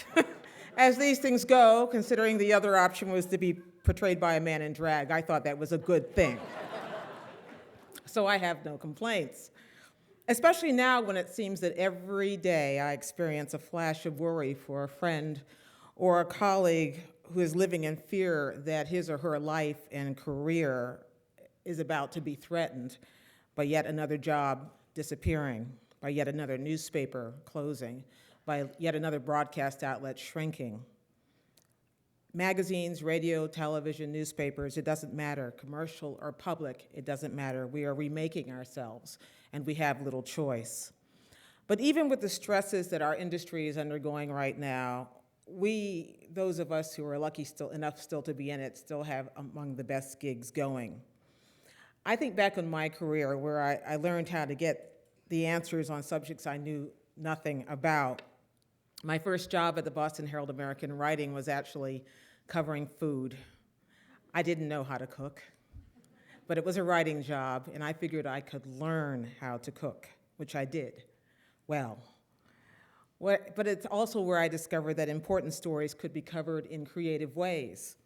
as these things go, considering the other option was to be portrayed by a man in drag, I thought that was a good thing. So I have no complaints. Especially now when it seems that every day I experience a flash of worry for a friend or a colleague who is living in fear that his or her life and career is about to be threatened by yet another job disappearing, by yet another newspaper closing, by yet another broadcast outlet shrinking. Magazines, radio, television, newspapers, it doesn't matter, commercial or public, it doesn't matter. We are remaking ourselves, and we have little choice. But even with the stresses that our industry is undergoing right now, we, those of us who are lucky enough still to be in it, still have among the best gigs going. I think back on my career where I learned how to get the answers on subjects I knew nothing about. My first job at the Boston Herald American writing was actually covering food. I didn't know how to cook, but it was a writing job, and I figured I could learn how to cook, which I did well. But it's also where I discovered that important stories could be covered in creative ways,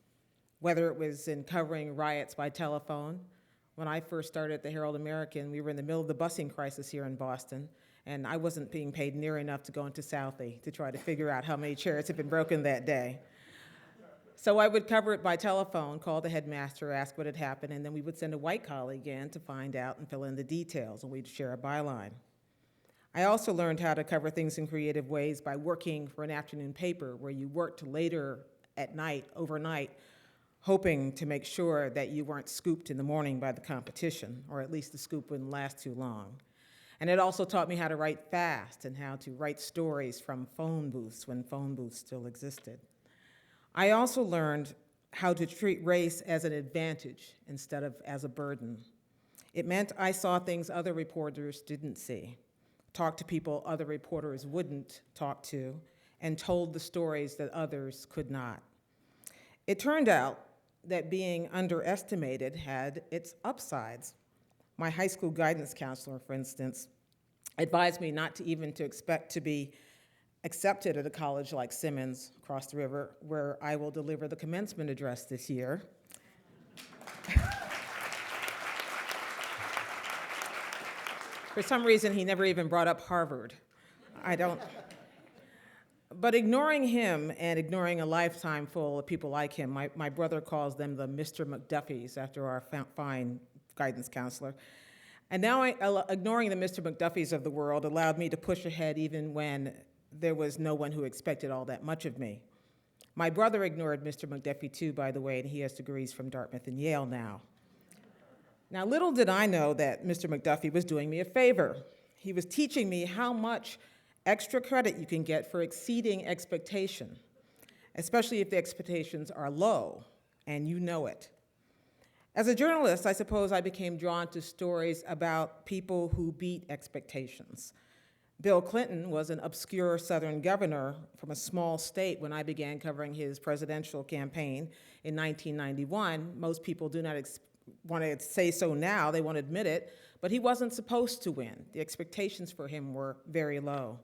whether it was in covering riots by telephone. When I first started at the Herald American, we were in the middle of the busing crisis here in Boston, and I wasn't being paid near enough to go into Southie to try to figure out how many chairs had been broken that day. So I would cover it by telephone, call the headmaster, ask what had happened, and then we would send a white colleague in to find out and fill in the details, and we'd share a byline. I also learned how to cover things in creative ways by working for an afternoon paper where you worked later at night, overnight, hoping to make sure that you weren't scooped in the morning by the competition, or at least the scoop wouldn't last too long. And it also taught me how to write fast and how to write stories from phone booths when phone booths still existed. I also learned how to treat race as an advantage instead of as a burden. It meant I saw things other reporters didn't see, talked to people other reporters wouldn't talk to, and told the stories that others could not. It turned out that being underestimated had its upsides. My high school guidance counselor, for instance, advised me not to even to expect to be accepted at a college like Simmons across the river, where I will deliver the commencement address this year. For some reason, he never even brought up Harvard. I don't. But ignoring him and ignoring a lifetime full of people like him, my brother calls them the Mr. McDuffies after our fine guidance counselor. And now ignoring the Mr. McDuffies of the world allowed me to push ahead even when there was no one who expected all that much of me. My brother ignored Mr. McDuffie too, by the way, and he has degrees from Dartmouth and Yale now. Now, little did I know that Mr. McDuffie was doing me a favor. He was teaching me how much extra credit you can get for exceeding expectation, especially if the expectations are low and you know it. As a journalist, I suppose I became drawn to stories about people who beat expectations. Bill Clinton was an obscure Southern governor from a small state when I began covering his presidential campaign in 1991. Most people do not want to say so now, they won't admit it, but he wasn't supposed to win. The expectations for him were very low.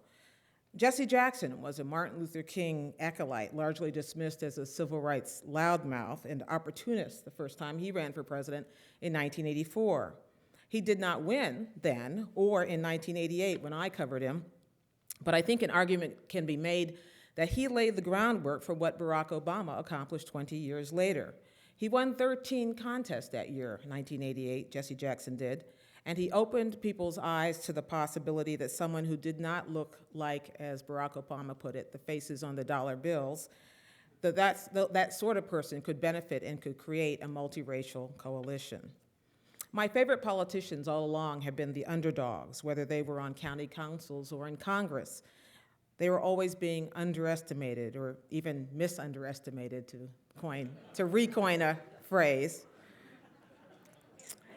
Jesse Jackson was a Martin Luther King acolyte, largely dismissed as a civil rights loudmouth and opportunist the first time he ran for president in 1984. He did not win then, or in 1988 when I covered him, but I think an argument can be made that he laid the groundwork for what Barack Obama accomplished 20 years later. He won 13 contests that year, 1988, Jesse Jackson did, and he opened people's eyes to the possibility that someone who did not look like, as Barack Obama put it, the faces on the dollar bills, that sort of person could benefit and could create a multiracial coalition. My favorite politicians all along have been the underdogs, whether they were on county councils or in Congress. They were always being underestimated or even misunderestimated, to recoin a phrase.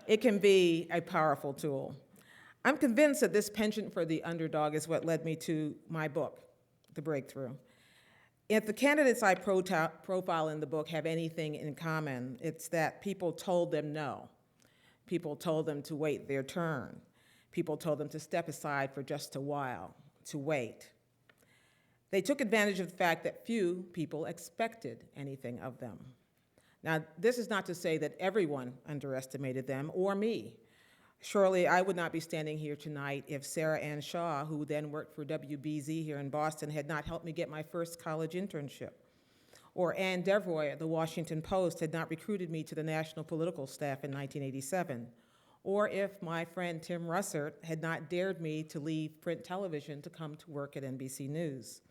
It can be a powerful tool. I'm convinced that this penchant for the underdog is what led me to my book, The Breakthrough. If the candidates I profile in the book have anything in common, it's that people told them no. People told them to wait their turn. People told them to step aside for just a while, to wait. They took advantage of the fact that few people expected anything of them. Now, this is not to say that everyone underestimated them or me. Surely I would not be standing here tonight if Sarah Ann Shaw, who then worked for WBZ here in Boston, had not helped me get my first college internship. Or Ann Devroy at the Washington Post had not recruited me to the national political staff in 1987. Or if my friend Tim Russert had not dared me to leave print television to come to work at NBC News.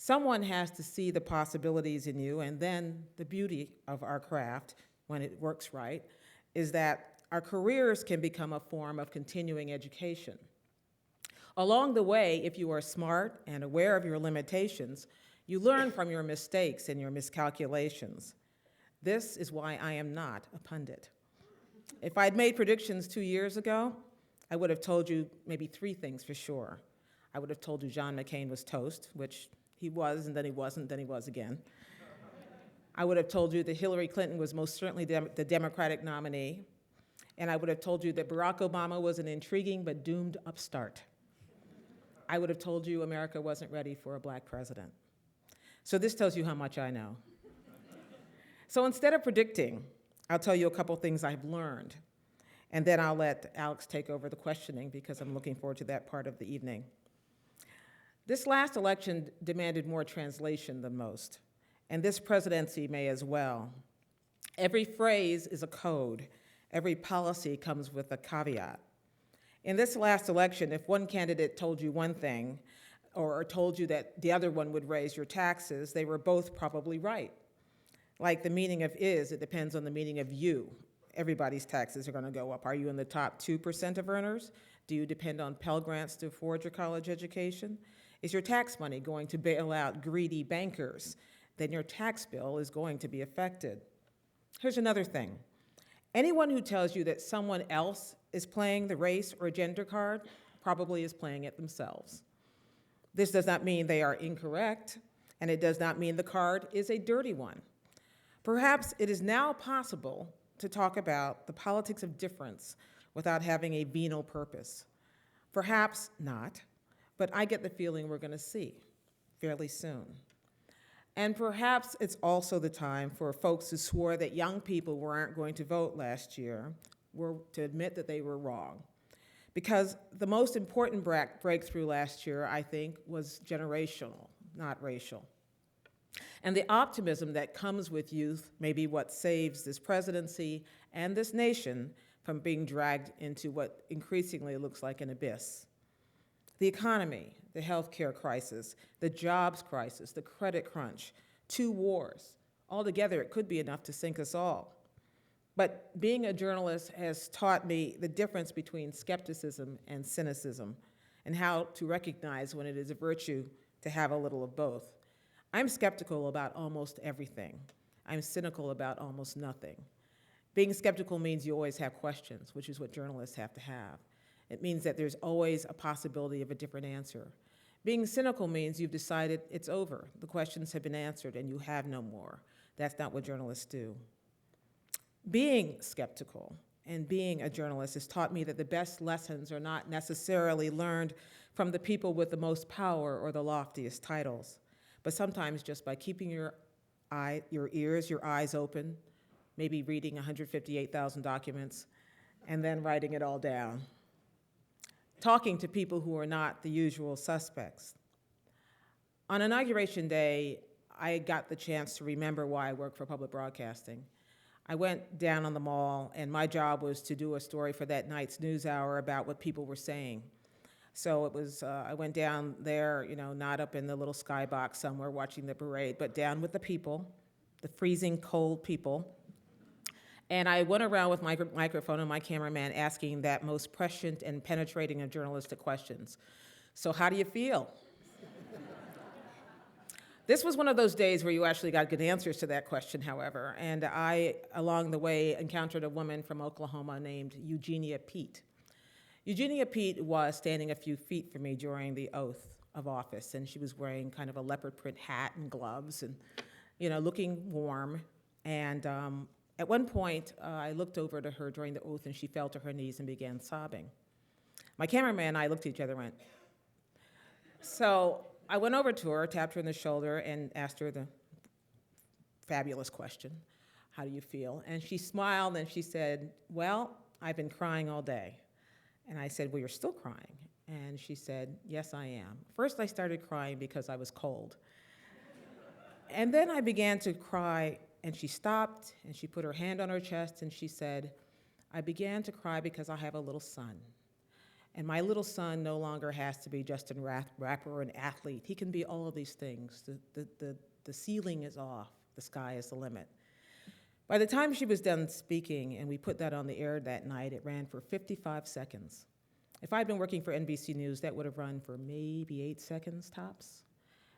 Someone has to see the possibilities in you, and then the beauty of our craft, when it works right, is that our careers can become a form of continuing education. Along the way, if you are smart and aware of your limitations, you learn from your mistakes and your miscalculations. This is why I am not a pundit. If I'd made predictions 2 years ago, I would have told you maybe 3 things for sure. I would have told you John McCain was toast, which he was, and then he wasn't, then he was again. I would have told you that Hillary Clinton was most certainly the Democratic nominee, and I would have told you that Barack Obama was an intriguing but doomed upstart. I would have told you America wasn't ready for a black president. So this tells you how much I know. So instead of predicting, I'll tell you a couple things I've learned, and then I'll let Alex take over the questioning because I'm looking forward to that part of the evening. This last election demanded more translation than most, and this presidency may as well. Every phrase is a code. Every policy comes with a caveat. In this last election, if one candidate told you one thing, or told you that the other one would raise your taxes, they were both probably right. Like the meaning of is, it depends on the meaning of you. Everybody's taxes are going to go up. Are you in the top 2% of earners? Do you depend on Pell Grants to afford your college education? Is your tax money going to bail out greedy bankers? Then your tax bill is going to be affected. Here's another thing. Anyone who tells you that someone else is playing the race or gender card probably is playing it themselves. This does not mean they are incorrect, and it does not mean the card is a dirty one. Perhaps it is now possible to talk about the politics of difference without having a venal purpose. Perhaps not, but I get the feeling we're going to see fairly soon. And perhaps it's also the time for folks who swore that young people weren't going to vote last year to admit that they were wrong. Because the most important breakthrough last year, I think, was generational, not racial. And the optimism that comes with youth may be what saves this presidency and this nation from being dragged into what increasingly looks like an abyss. The economy, the healthcare crisis, the jobs crisis, the credit crunch, 2 wars. Altogether, it could be enough to sink us all. But being a journalist has taught me the difference between skepticism and cynicism, and how to recognize when it is a virtue to have a little of both. I'm skeptical about almost everything. I'm cynical about almost nothing. Being skeptical means you always have questions, which is what journalists have to have. It means that there's always a possibility of a different answer. Being cynical means you've decided it's over. The questions have been answered and you have no more. That's not what journalists do. Being skeptical and being a journalist has taught me that the best lessons are not necessarily learned from the people with the most power or the loftiest titles, but sometimes just by keeping your ears, your eyes open, maybe reading 158,000 documents, and then writing it all down. Talking to people who are not the usual suspects. On Inauguration Day, I got the chance to remember why I work for public broadcasting. I went down on the mall, and my job was to do a story for that night's news hour about what people were saying. So it was, I went down there, not up in the little skybox somewhere watching the parade, but down with the people, the freezing cold people. And I went around with my microphone and my cameraman asking that most prescient and penetrating of journalistic questions. So how do you feel? This was one of those days where you actually got good answers to that question, however. And I, along the way, encountered a woman from Oklahoma named Eugenia Pete. Eugenia Pete was standing a few feet from me during the oath of office, and she was wearing kind of a leopard print hat and gloves and, looking warm. And at one point, I looked over to her during the oath, and she fell to her knees and began sobbing. My cameraman and I looked at each other and went. So I went over to her, tapped her on the shoulder, and asked her the fabulous question, how do you feel? And she smiled, and she said, well, I've been crying all day. And I said, well, you're still crying. And she said, yes, I am. First, I started crying because I was cold. And then I began to cry. And she stopped, and she put her hand on her chest, and she said, I began to cry because I have a little son. And my little son no longer has to be just a rapper or an athlete. He can be all of these things. The ceiling is off. The sky is the limit. By the time she was done speaking, and we put that on the air that night, it ran for 55 seconds. If I'd been working for NBC News, that would have run for maybe 8 seconds tops.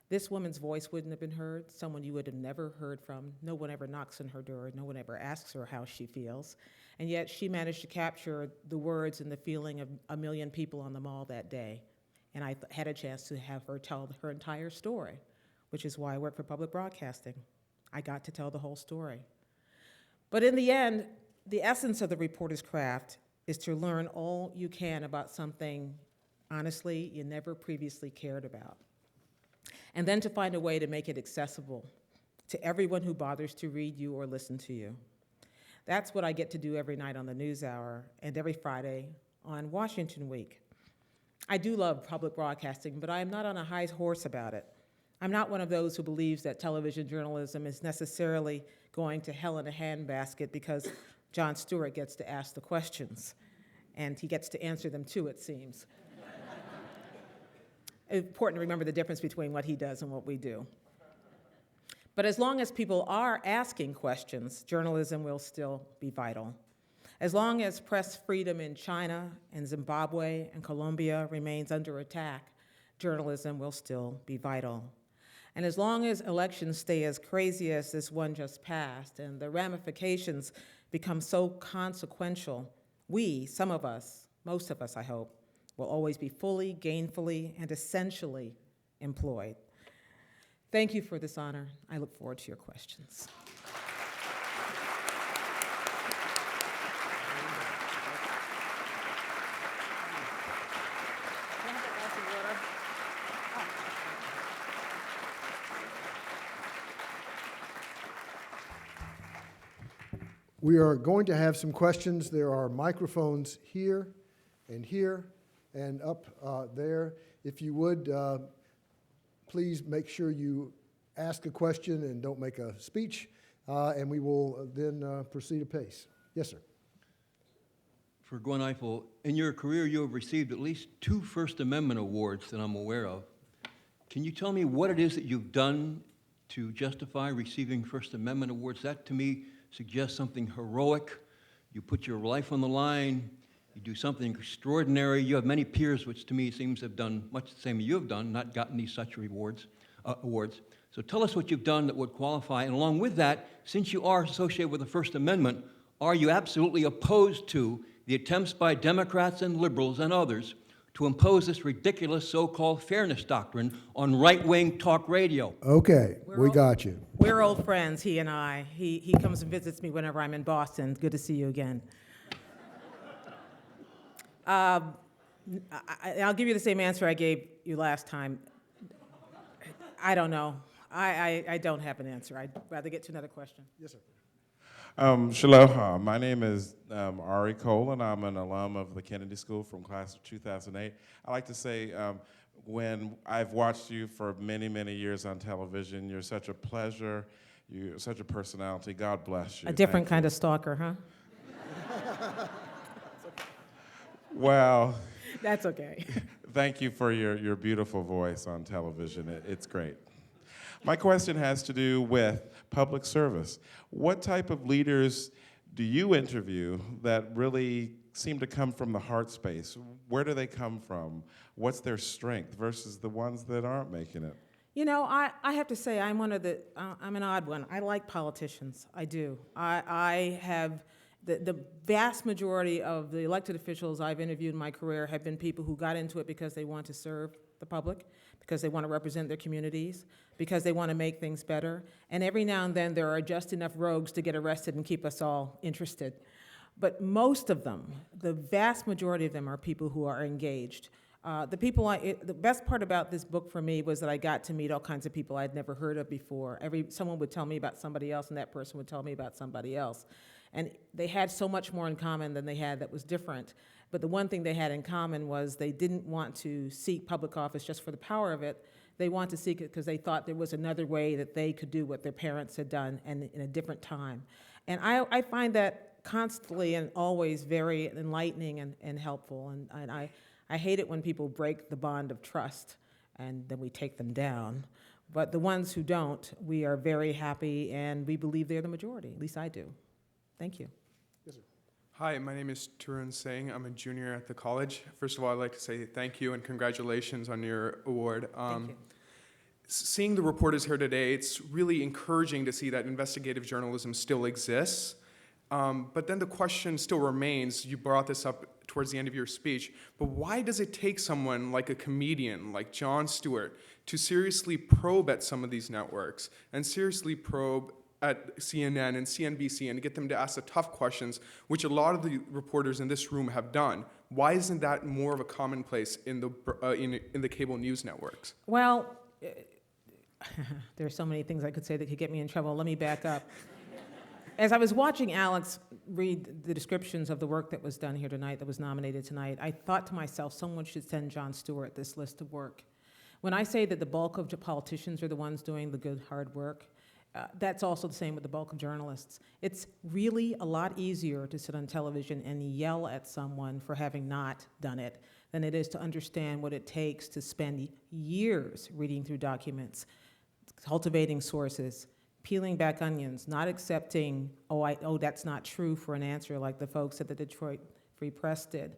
This woman's voice wouldn't have been heard, someone you would have never heard from. No one ever knocks on her door. No one ever asks her how she feels. And yet she managed to capture the words and the feeling of 1 million people on the mall that day. And I had a chance to have her tell her entire story, which is why I work for public broadcasting. I got to tell the whole story. But in the end, the essence of the reporter's craft is to learn all you can about something, honestly, you never previously cared about. And then to find a way to make it accessible to everyone who bothers to read you or listen to you. That's what I get to do every night on the NewsHour and every Friday on Washington Week. I do love public broadcasting, but I am not on a high horse about it. I'm not one of those who believes that television journalism is necessarily going to hell in a handbasket because Jon Stewart gets to ask the questions, and he gets to answer them too, it seems. It's important to remember the difference between what he does and what we do. But as long as people are asking questions, journalism will still be vital. As long as press freedom in China and Zimbabwe and Colombia remains under attack, journalism will still be vital. And as long as elections stay as crazy as this one just passed and the ramifications become so consequential, we, some of us, most of us, I hope, will always be fully, gainfully, and essentially employed. Thank you for this honor. I look forward to your questions. We are going to have some questions. There are microphones here and here and up there. If you would, please make sure you ask a question and don't make a speech, and we will then proceed apace. Yes, sir. For Gwen Eiffel, in your career, you have received at least 2 First Amendment awards that I'm aware of. Can you tell me what it is that you've done to justify receiving First Amendment awards? That, to me, suggests something heroic. You put your life on the line. You do something extraordinary. You have many peers, which to me seems to have done much the same as you have done, not gotten these such awards. So tell us what you've done that would qualify. And along with that, since you are associated with the First Amendment, are you absolutely opposed to the attempts by Democrats and liberals and others to impose this ridiculous so-called fairness doctrine on right-wing talk radio? Okay, we got you. We're old friends, he and I. He comes and visits me whenever I'm in Boston. Good to see you again. I'll give you the same answer I gave you last time. I don't know. I don't have an answer. I'd rather get to another question. Yes, sir. Shaloha. My name is Ari Cole, and I'm an alum of the Kennedy School from class of 2008. I like to say, when I've watched you for many, many years on television, you're such a pleasure. You're such a personality. God bless you. A different kind of stalker, huh? Well, That's okay. thank you for your beautiful voice on television. It's great. My question has to do with public service. What type of leaders do you interview that really seem to come from the heart space? Where do they come from? What's their strength versus the ones that aren't making it? You know, I have to say I'm I'm an odd one. I like politicians. I do. I have the vast majority of the elected officials I've interviewed in my career have been people who got into it because they want to serve the public, because they want to represent their communities, because they want to make things better. And every now and then there are just enough rogues to get arrested and keep us all interested. But most of them, the vast majority of them, are people who are engaged. The best part about this book for me was that I got to meet all kinds of people I'd never heard of before. Someone would tell me about somebody else, and that person would tell me about somebody else. And they had so much more in common than they had that was different. But the one thing they had in common was they didn't want to seek public office just for the power of it. They wanted to seek it because they thought there was another way that they could do what their parents had done and in a different time. And I find that constantly and always very enlightening and helpful. And I hate it when people break the bond of trust and then we take them down. But the ones who don't, we are very happy and we believe they're the majority. At least I do. Thank you. Yes, sir. Hi, my name is Tarun Singh. I'm a junior at the college. First of all, I'd like to say thank you and congratulations on your award. Thank you. Seeing the reporters here today, it's really encouraging to see that investigative journalism still exists. But then the question still remains, you brought this up towards the end of your speech, but why does it take someone like a comedian, like Jon Stewart, to seriously probe at some of these networks and seriously probe at CNN and CNBC and get them to ask the tough questions, which a lot of the reporters in this room have done? Why isn't that more of a commonplace in the cable news networks? Well, there are so many things I could say that could get me in trouble. Let me back up. As I was watching Alex read the descriptions of the work that was done here tonight, that was nominated tonight, I thought to myself, someone should send Jon Stewart this list of work. When I say that the bulk of politicians are the ones doing the good, hard work, that's also the same with the bulk of journalists. It's really a lot easier to sit on television and yell at someone for having not done it than it is to understand what it takes to spend years reading through documents, cultivating sources, peeling back onions, not accepting, that's not true for an answer like the folks at the Detroit Free Press did.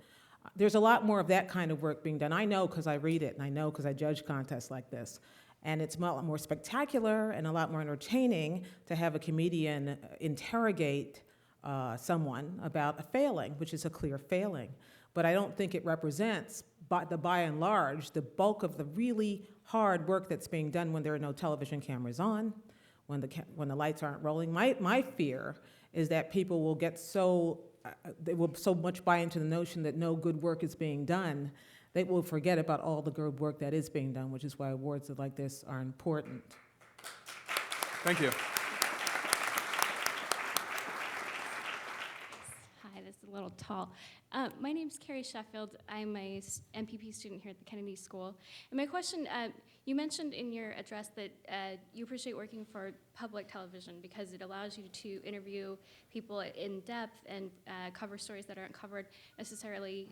There's a lot more of that kind of work being done. I know because I read it, and I know because I judge contests like this. And it's a lot more spectacular and a lot more entertaining to have a comedian interrogate someone about a failing, which is a clear failing. But I don't think it represents, by and large, the bulk of the really hard work that's being done when there are no television cameras on, when the lights aren't rolling. My fear is that people will get they will so much buy into the notion that no good work is being done, they will forget about all the good work that is being done, which is why awards like this are important. Thank you. Hi, this is a little tall. My name's Carrie Sheffield. I'm a MPP student here at the Kennedy School. And my question, you mentioned in your address that you appreciate working for public television because it allows you to interview people in depth and cover stories that aren't covered necessarily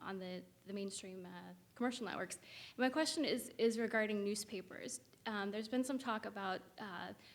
on the mainstream commercial networks. My question is regarding newspapers. There's been some talk about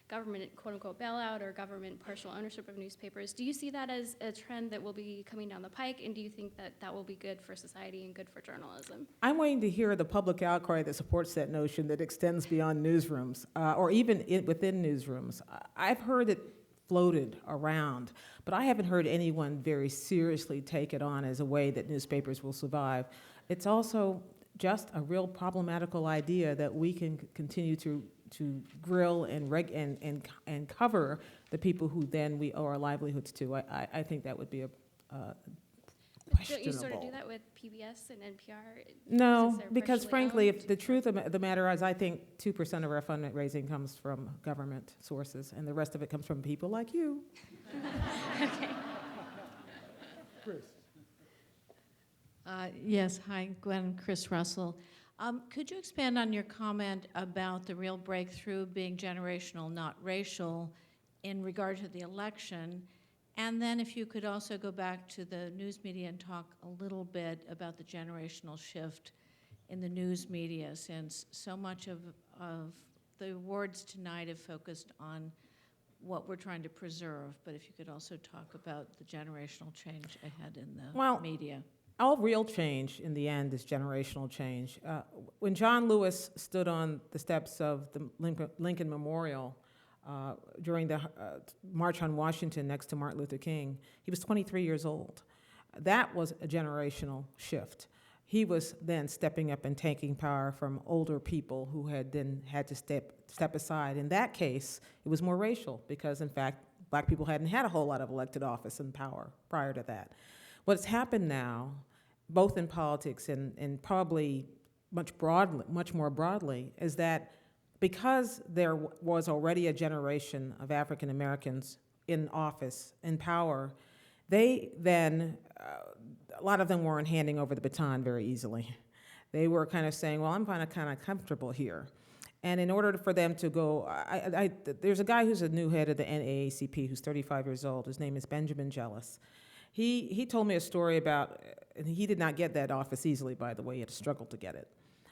government quote-unquote bailout or government partial ownership of newspapers. Do you see that as a trend that will be coming down the pike, and do you think that that will be good for society and good for journalism? I'm waiting to hear the public outcry that supports that notion that extends beyond newsrooms, or even within newsrooms. I've heard it floated around, but I haven't heard anyone very seriously take it on as a way that newspapers will survive. It's also just a real problematical idea that we can continue to grill and cover the people who then we owe our livelihoods to. I think that would be a questionable. Don't you sort of do that with PBS and NPR? No, since they're because partially frankly, owned? if the truth of the matter is, I think 2% of our fundraising comes from government sources, and the rest of it comes from people like you. Okay. Yes, hi, Gwen, Chris Russell. Could you expand on your comment about the real breakthrough being generational, not racial, in regard to the election? And then if you could also go back to the news media and talk a little bit about the generational shift in the news media, since so much of the awards tonight have focused on what we're trying to preserve, but if you could also talk about the generational change ahead in the media. All real change in the end is generational change. When John Lewis stood on the steps of the Lincoln Memorial during the March on Washington next to Martin Luther King, he was 23 years old. That was a generational shift. He was then stepping up and taking power from older people who had then had to step aside. In that case, it was more racial because, in fact, black people hadn't had a whole lot of elected office and power prior to that. What's happened now, both in politics and probably much more broadly, is that because there was already a generation of African Americans in office, in power, they then, a lot of them weren't handing over the baton very easily. They were kind of saying, well, I'm kind of comfortable here. And in order for them to go, there's a guy who's a new head of the NAACP who's 35 years old. His name is Benjamin Jealous. He told me a story about, and he did not get that office easily, by the way. He had to struggle to get it.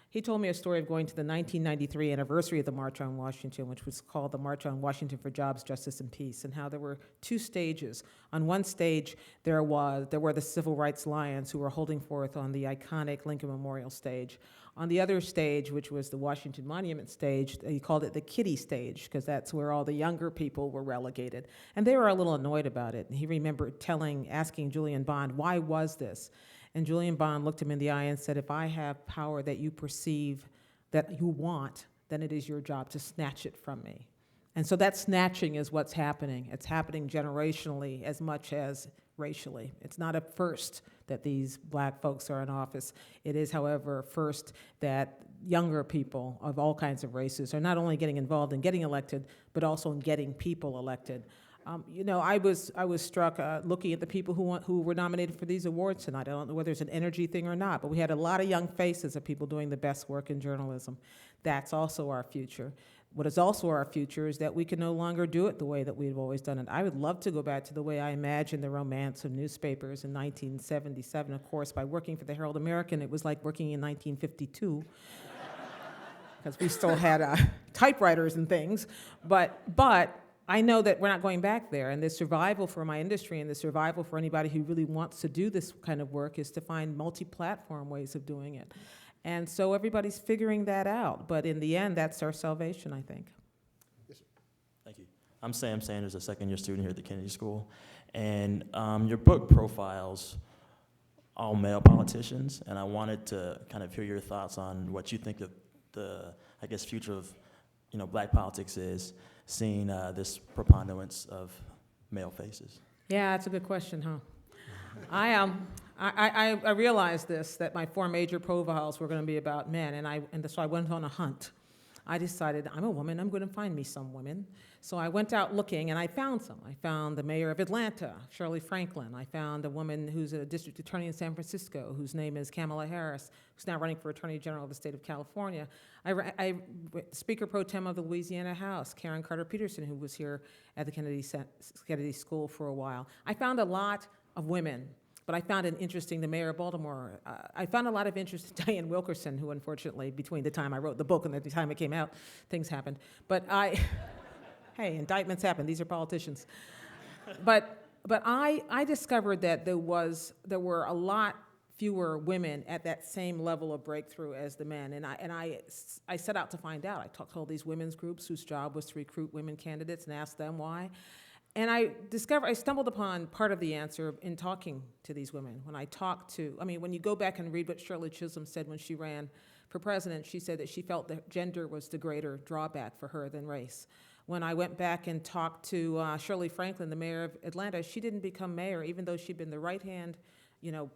He told me a story of going to the 1993 anniversary of the March on Washington, which was called the March on Washington for Jobs, Justice, and Peace, and how there were two stages. On one stage, there were the civil rights lions who were holding forth on the iconic Lincoln Memorial stage. On the other stage, which was the Washington Monument stage, he called it the kiddie stage, because that's where all the younger people were relegated. And they were a little annoyed about it. And he remembered asking Julian Bond, why was this? And Julian Bond looked him in the eye and said, if I have power that you perceive that you want, then it is your job to snatch it from me. And so that snatching is what's happening. It's happening generationally as much as racially. It's not a first that these black folks are in office. It is, however, first that younger people of all kinds of races are not only getting involved in getting elected, but also in getting people elected. I was struck looking at the people who were nominated for these awards tonight. I don't know whether it's an energy thing or not, but we had a lot of young faces of people doing the best work in journalism. That's also our future. What is also our future is that we can no longer do it the way that we've always done it. I would love to go back to the way I imagined the romance of newspapers in 1977. Of course, by working for the Herald American, it was like working in 1952, because we still had typewriters and things. But I know that we're not going back there, and the survival for my industry and the survival for anybody who really wants to do this kind of work is to find multi-platform ways of doing it. And so everybody's figuring that out, but in the end, that's our salvation, I think. Yes, sir. Thank you. I'm Sam Sanders, a second-year student here at the Kennedy School, and your book profiles all male politicians, and I wanted to kind of hear your thoughts on what you think of the, future of, black politics is, seeing this preponderance of male faces. Yeah, that's a good question, huh? I realized that my 4 major profiles were going to be about men, and so I went on a hunt. I decided, I'm a woman, I'm going to find me some women. So I went out looking, and I found some. I found the mayor of Atlanta, Shirley Franklin. I found a woman who's a district attorney in San Francisco, whose name is Kamala Harris, who's now running for Attorney General of the state of California. Speaker Pro Tem of the Louisiana House, Karen Carter Peterson, who was here at the Kennedy School for a while. I found a lot of women. But I found it interesting, the mayor of Baltimore. I found a lot of interest in Diane Wilkerson, who unfortunately, between the time I wrote the book and the time it came out, things happened. But hey, indictments happen, these are politicians. But I discovered that there were a lot fewer women at that same level of breakthrough as the men. And I set out to find out. I talked to all these women's groups whose job was to recruit women candidates and ask them why. And I stumbled upon part of the answer in talking to these women. When you go back and read what Shirley Chisholm said when she ran for president, she said that she felt that gender was the greater drawback for her than race. When I went back and talked to Shirley Franklin, the mayor of Atlanta, she didn't become mayor, even though she'd been the right-hand,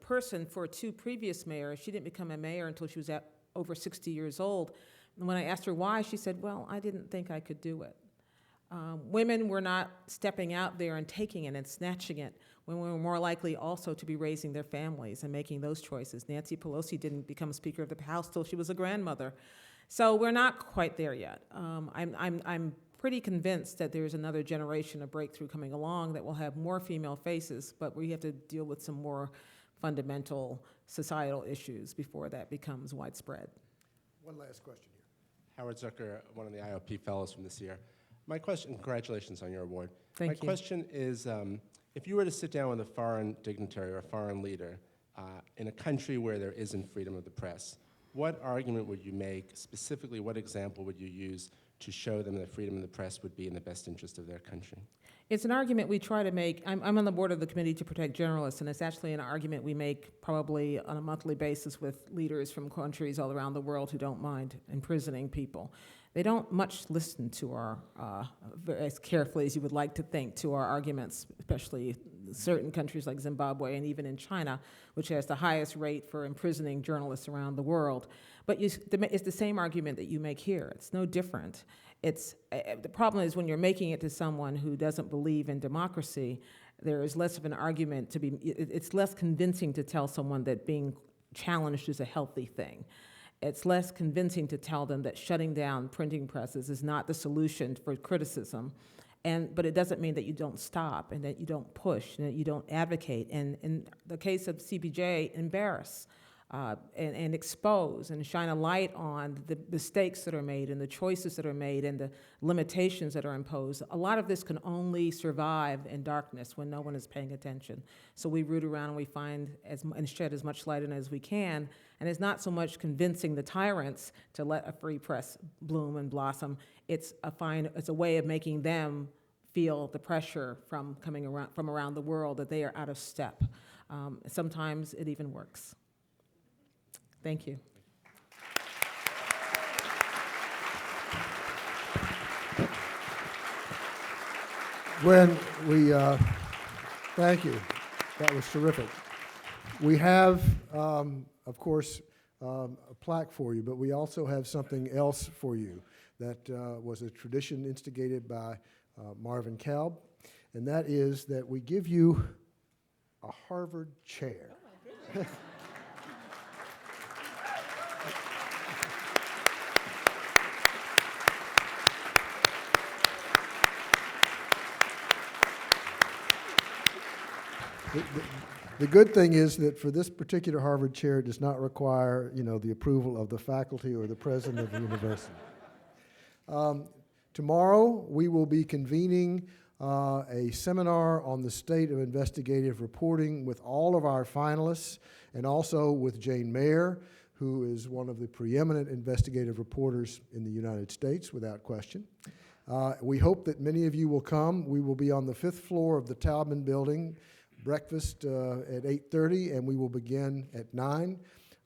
person for two previous mayors. She didn't become a mayor until she was over 60 years old. And when I asked her why, she said, well, I didn't think I could do it. Women were not stepping out there and taking it and snatching it when we were more likely also to be raising their families and making those choices. Nancy Pelosi didn't become Speaker of the House till she was a grandmother. So we're not quite there yet. I'm pretty convinced that there's another generation of breakthrough coming along that will have more female faces, but we have to deal with some more fundamental societal issues before that becomes widespread. One last question here. Howard Zucker, one of the IOP fellows from this year. My question, congratulations on your award. Thank you. My question is, if you were to sit down with a foreign dignitary or a foreign leader in a country where there isn't freedom of the press, what argument would you make, specifically what example would you use to show them that freedom of the press would be in the best interest of their country? It's an argument we try to make. I'm on the board of the Committee to Protect Journalists, and it's actually an argument we make probably on a monthly basis with leaders from countries all around the world who don't mind imprisoning people. They don't much listen to our, as carefully as you would like to think, to our arguments, especially certain countries like Zimbabwe and even in China, which has the highest rate for imprisoning journalists around the world. But it's the same argument that you make here. It's no different. The problem is when you're making it to someone who doesn't believe in democracy, there is less of an argument to be, it's less convincing to tell someone that being challenged is a healthy thing. It's less convincing to tell them that shutting down printing presses is not the solution for criticism. But it doesn't mean that you don't stop and that you don't push and that you don't advocate. And in the case of CPJ, embarrass and expose and shine a light on the mistakes that are made and the choices that are made and the limitations that are imposed. A lot of this can only survive in darkness when no one is paying attention. So we root around and we find and shed as much light on it as we can. And it's not so much convincing the tyrants to let a free press bloom and blossom. It's a way of making them feel the pressure from around the world that they are out of step. Sometimes it even works. Thank you. Gwen, thank you. That was terrific. We have, of course, a plaque for you, but we also have something else for you that was a tradition instigated by Marvin Kalb, and that is that we give you a Harvard chair. Oh, my goodness. The good thing is that for this particular Harvard chair, it does not require, the approval of the faculty or the president of the university. Tomorrow, we will be convening a seminar on the state of investigative reporting with all of our finalists and also with Jane Mayer, who is one of the preeminent investigative reporters in the United States, without question. We hope that many of you will come. We will be on the 5th floor of the Taubman Building, breakfast at 8:30, and we will begin at 9.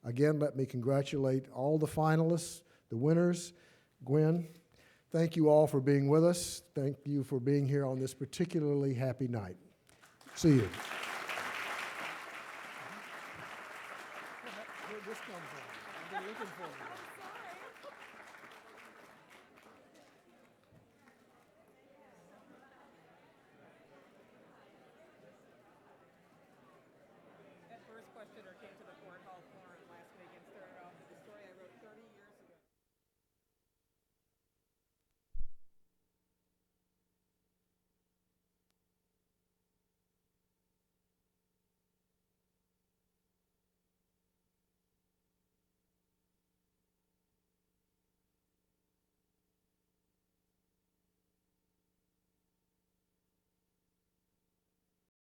Again, let me congratulate all the finalists, the winners. Gwen, thank you all for being with us. Thank you for being here on this particularly happy night. See you.